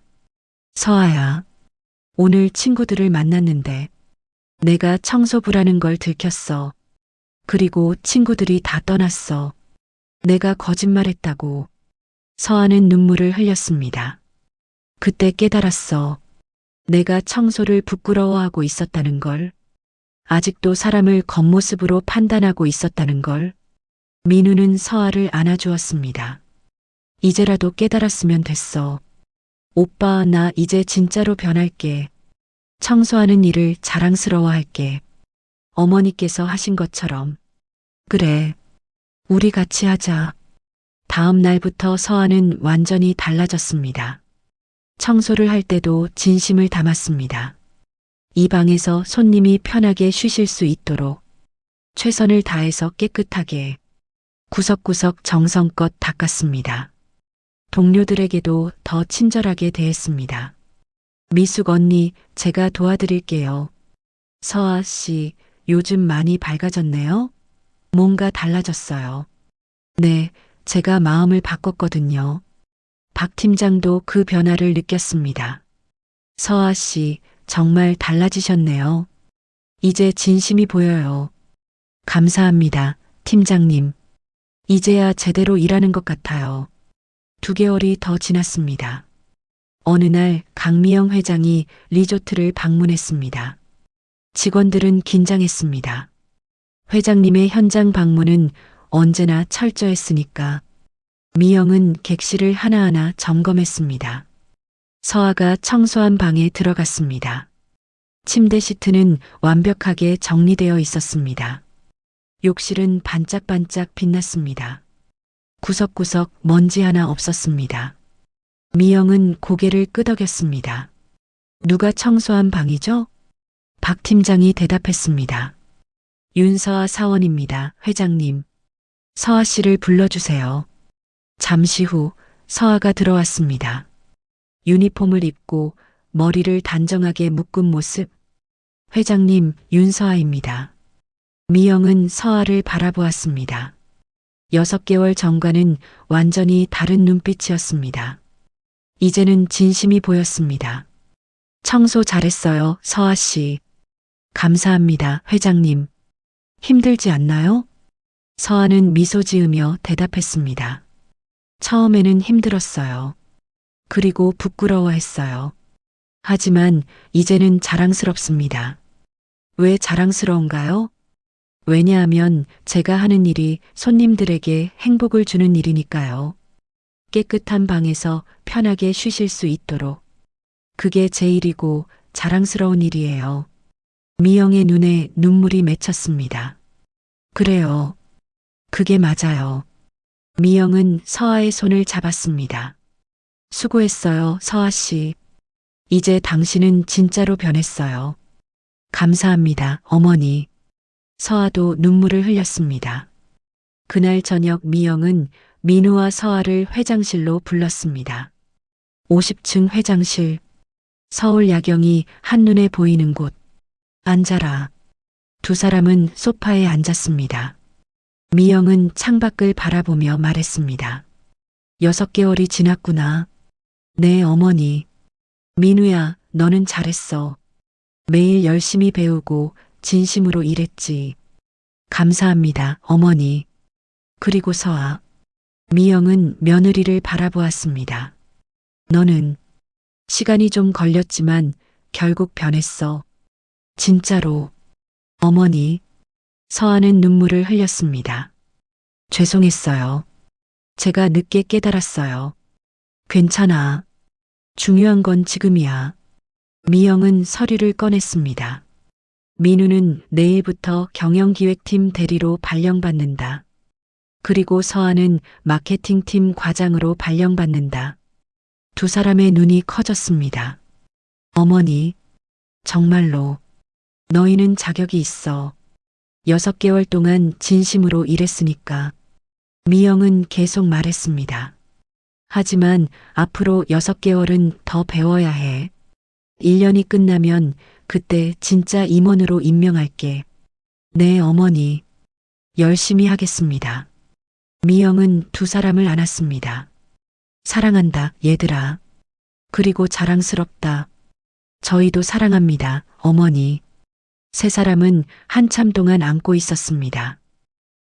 서아야, 오늘 친구들을 만났는데 내가 청소부라는 걸 들켰어. 그리고 친구들이 다 떠났어. 내가 거짓말했다고. 서아는 눈물을 흘렸습니다. 그때 깨달았어. 내가 청소를 부끄러워하고 있었다는 걸. 아직도 사람을 겉모습으로 판단하고 있었다는 걸. 민우는 서아를 안아주었습니다. 이제라도 깨달았으면 됐어. 오빠, 나 이제 진짜로 변할게. 청소하는 일을 자랑스러워할게. 어머니께서 하신 것처럼. 그래, 우리 같이 하자. 다음 날부터 서아는 완전히 달라졌습니다. 청소를 할 때도 진심을 담았습니다. 이 방에서 손님이 편하게 쉬실 수 있도록 최선을 다해서 깨끗하게 구석구석 정성껏 닦았습니다. 동료들에게도 더 친절하게 대했습니다. 미숙 언니, 제가 도와드릴게요. 서아 씨, 요즘 많이 밝아졌네요? 뭔가 달라졌어요. 네, 제가 마음을 바꿨거든요. 박 팀장도 그 변화를 느꼈습니다. 서아 씨, 정말 달라지셨네요. 이제 진심이 보여요. 감사합니다, 팀장님. 이제야 제대로 일하는 것 같아요. 2개월이 더 지났습니다. 어느 날 강미영 회장이 리조트를 방문했습니다. 직원들은 긴장했습니다. 회장님의 현장 방문은 언제나 철저했으니까. 미영은 객실을 하나하나 점검했습니다. 서아가 청소한 방에 들어갔습니다. 침대 시트는 완벽하게 정리되어 있었습니다. 욕실은 반짝반짝 빛났습니다. 구석구석 먼지 하나 없었습니다. 미영은 고개를 끄덕였습니다. 누가 청소한 방이죠? 박 팀장이 대답했습니다. 윤서아 사원입니다, 회장님. 서아 씨를 불러주세요. 잠시 후 서아가 들어왔습니다. 유니폼을 입고 머리를 단정하게 묶은 모습. 회장님, 윤서아입니다. 미영은 서아를 바라보았습니다. 6개월 전과는 완전히 다른 눈빛이었습니다. 이제는 진심이 보였습니다. 청소 잘했어요, 서아 씨. 감사합니다, 회장님. 힘들지 않나요? 서아는 미소 지으며 대답했습니다. 처음에는 힘들었어요. 그리고 부끄러워했어요. 하지만 이제는 자랑스럽습니다. 왜 자랑스러운가요? 왜냐하면 제가 하는 일이 손님들에게 행복을 주는 일이니까요. 깨끗한 방에서 편하게 쉬실 수 있도록. 그게 제 일이고 자랑스러운 일이에요. 미영의 눈에 눈물이 맺혔습니다. 그래요. 그게 맞아요. 미영은 서아의 손을 잡았습니다. 수고했어요, 서아 씨. 이제 당신은 진짜로 변했어요. 감사합니다, 어머니. 서아도 눈물을 흘렸습니다. 그날 저녁 미영은 민우와 서아를 회장실로 불렀습니다. 50층 회장실. 서울 야경이 한눈에 보이는 곳. 앉아라. 두 사람은 소파에 앉았습니다. 미영은 창밖을 바라보며 말했습니다. 6개월이 지났구나. 네, 어머니. 민우야, 너는 잘했어. 매일 열심히 배우고 진심으로 일했지. 감사합니다, 어머니. 그리고 서아. 미영은 며느리를 바라보았습니다. 너는 시간이 좀 걸렸지만 결국 변했어. 진짜로. 어머니. 서아는 눈물을 흘렸습니다. 죄송했어요. 제가 늦게 깨달았어요. 괜찮아. 중요한 건 지금이야. 미영은 서류를 꺼냈습니다. 민우는 내일부터 경영기획팀 대리로 발령받는다. 그리고 서아는 마케팅팀 과장으로 발령받는다. 두 사람의 눈이 커졌습니다. 어머니, 정말로 너희는 자격이 있어. 6개월 동안 진심으로 일했으니까. 미영은 계속 말했습니다. 하지만 앞으로 6개월은 더 배워야 해. 1년이 끝나면 그때 진짜 임원으로 임명할게. 네, 어머니. 열심히 하겠습니다. 미영은 두 사람을 안았습니다. 사랑한다, 얘들아. 그리고 자랑스럽다. 저희도 사랑합니다, 어머니. 세 사람은 한참 동안 안고 있었습니다.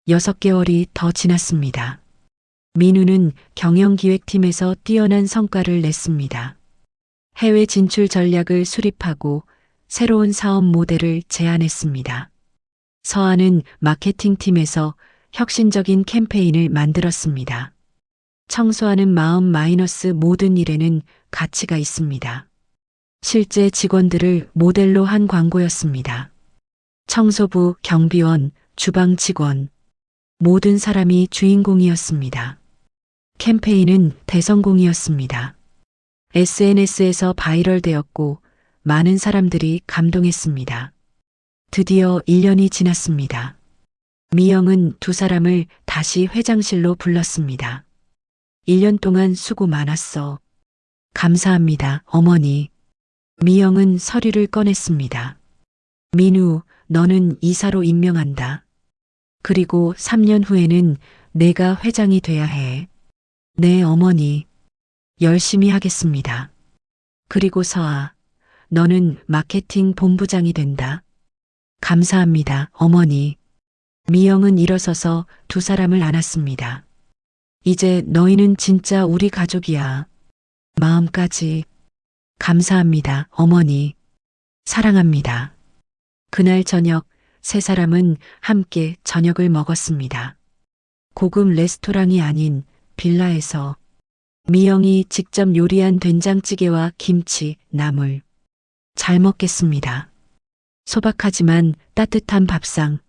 6개월이 더 지났습니다. 민우는 경영기획팀에서 뛰어난 성과를 냈습니다. 해외 진출 전략을 수립하고 새로운 사업 모델을 제안했습니다. 서아는 마케팅팀에서 혁신적인 캠페인을 만들었습니다. 청소하는 마음 마이너스 모든 일에는 가치가 있습니다. 실제 직원들을 모델로 한 광고였습니다. 청소부, 경비원, 주방 직원, 모든 사람이 주인공이었습니다. 캠페인은 대성공이었습니다. SNS에서 바이럴되었고 많은 사람들이 감동했습니다. 드디어 1년이 지났습니다. 미영은 두 사람을 다시 회장실로 불렀습니다. 1년 동안 수고 많았어. 감사합니다, 어머니. 미영은 서류를 꺼냈습니다. 민우, 너는 이사로 임명한다. 그리고 3년 후에는 내가 회장이 돼야 해. 네, 어머니. 열심히 하겠습니다. 그리고 서아, 너는 마케팅 본부장이 된다. 감사합니다, 어머니. 미영은 일어서서 두 사람을 안았습니다. 이제 너희는 진짜 우리 가족이야. 마음까지. 감사합니다, 어머니. 사랑합니다. 그날 저녁 세 사람은 함께 저녁을 먹었습니다. 고급 레스토랑이 아닌 빌라에서 미영이 직접 요리한 된장찌개와 김치, 나물. 잘 먹겠습니다. 소박하지만 따뜻한 밥상.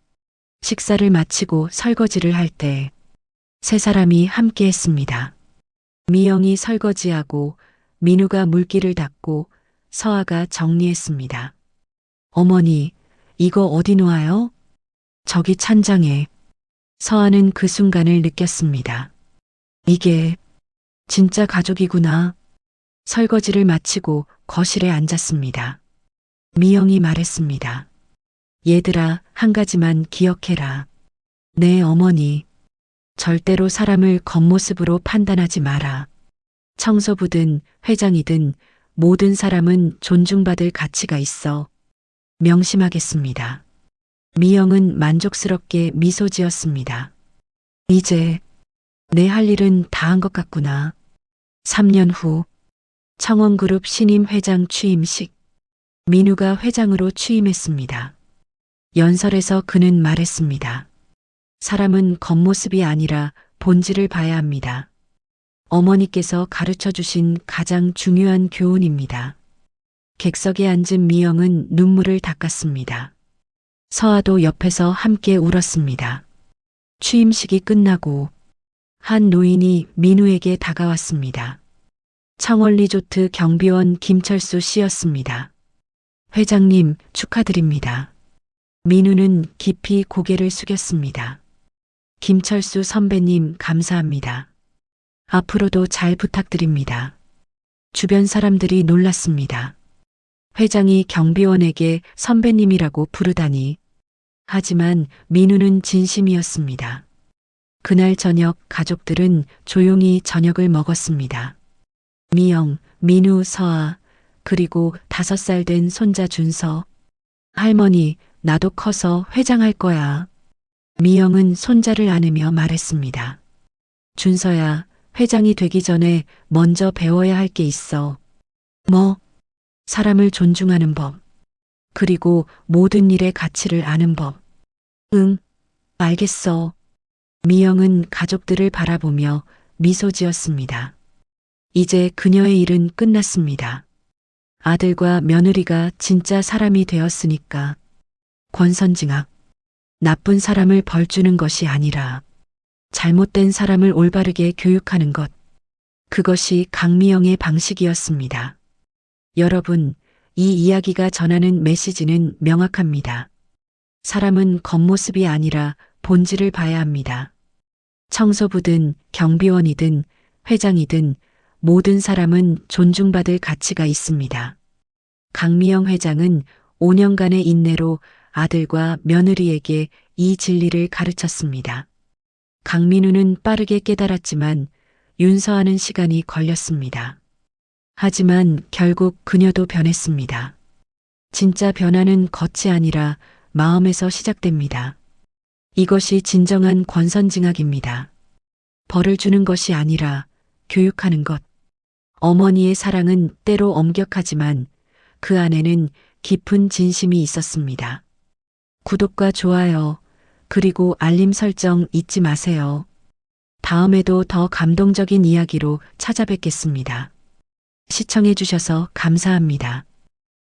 식사를 마치고 설거지를 할 때 세 사람이 함께 했습니다. 미영이 설거지하고 민우가 물기를 닦고 서아가 정리했습니다. 어머니, 이거 어디 놓아요? 저기 찬장에. 서아는 그 순간을 느꼈습니다. 이게 진짜 가족이구나. 설거지를 마치고 거실에 앉았습니다. 미영이 말했습니다. 얘들아, 한 가지만 기억해라. 네, 어머니. 절대로 사람을 겉모습으로 판단하지 마라. 청소부든 회장이든 모든 사람은 존중받을 가치가 있어. 명심하겠습니다. 미영은 만족스럽게 미소 지었습니다. 이제 내 할 일은 다 한 것 같구나. 3년 후 청원그룹 신임 회장 취임식. 민우가 회장으로 취임했습니다. 연설에서 그는 말했습니다. 사람은 겉모습이 아니라 본질을 봐야 합니다. 어머니께서 가르쳐 주신 가장 중요한 교훈입니다. 객석에 앉은 미영은 눈물을 닦았습니다. 서아도 옆에서 함께 울었습니다. 취임식이 끝나고 한 노인이 민우에게 다가왔습니다. 청원리조트 경비원 김철수 씨였습니다. 회장님, 축하드립니다. 민우는 깊이 고개를 숙였습니다. 김철수 선배님, 감사합니다. 앞으로도 잘 부탁드립니다. 주변 사람들이 놀랐습니다. 회장이 경비원에게 선배님이라고 부르다니. 하지만 민우는 진심이었습니다. 그날 저녁 가족들은 조용히 저녁을 먹었습니다. 미영, 민우, 서아, 그리고 5살 된 손자 준서. 할머니, 나도 커서 회장할 거야. 미영은 손자를 안으며 말했습니다. 준서야, 회장이 되기 전에 먼저 배워야 할 게 있어. 뭐? 사람을 존중하는 법. 그리고 모든 일의 가치를 아는 법. 응, 알겠어. 미영은 가족들을 바라보며 미소 지었습니다. 이제 그녀의 일은 끝났습니다. 아들과 며느리가 진짜 사람이 되었으니까. 권선징악. 나쁜 사람을 벌주는 것이 아니라 잘못된 사람을 올바르게 교육하는 것. 그것이 강미영의 방식이었습니다. 여러분, 이 이야기가 전하는 메시지는 명확합니다. 사람은 겉모습이 아니라 본질을 봐야 합니다. 청소부든 경비원이든 회장이든 모든 사람은 존중받을 가치가 있습니다. 강미영 회장은 5년간의 인내로 아들과 며느리에게 이 진리를 가르쳤습니다. 강민우는 빠르게 깨달았지만 윤서하는 시간이 걸렸습니다. 하지만 결국 그녀도 변했습니다. 진짜 변화는 겉이 아니라 마음에서 시작됩니다. 이것이 진정한 권선징악입니다. 벌을 주는 것이 아니라 교육하는 것. 어머니의 사랑은 때로 엄격하지만 그 안에는 깊은 진심이 있었습니다. 구독과 좋아요, 그리고 알림 설정 잊지 마세요. 다음에도 더 감동적인 이야기로 찾아뵙겠습니다. 시청해주셔서 감사합니다.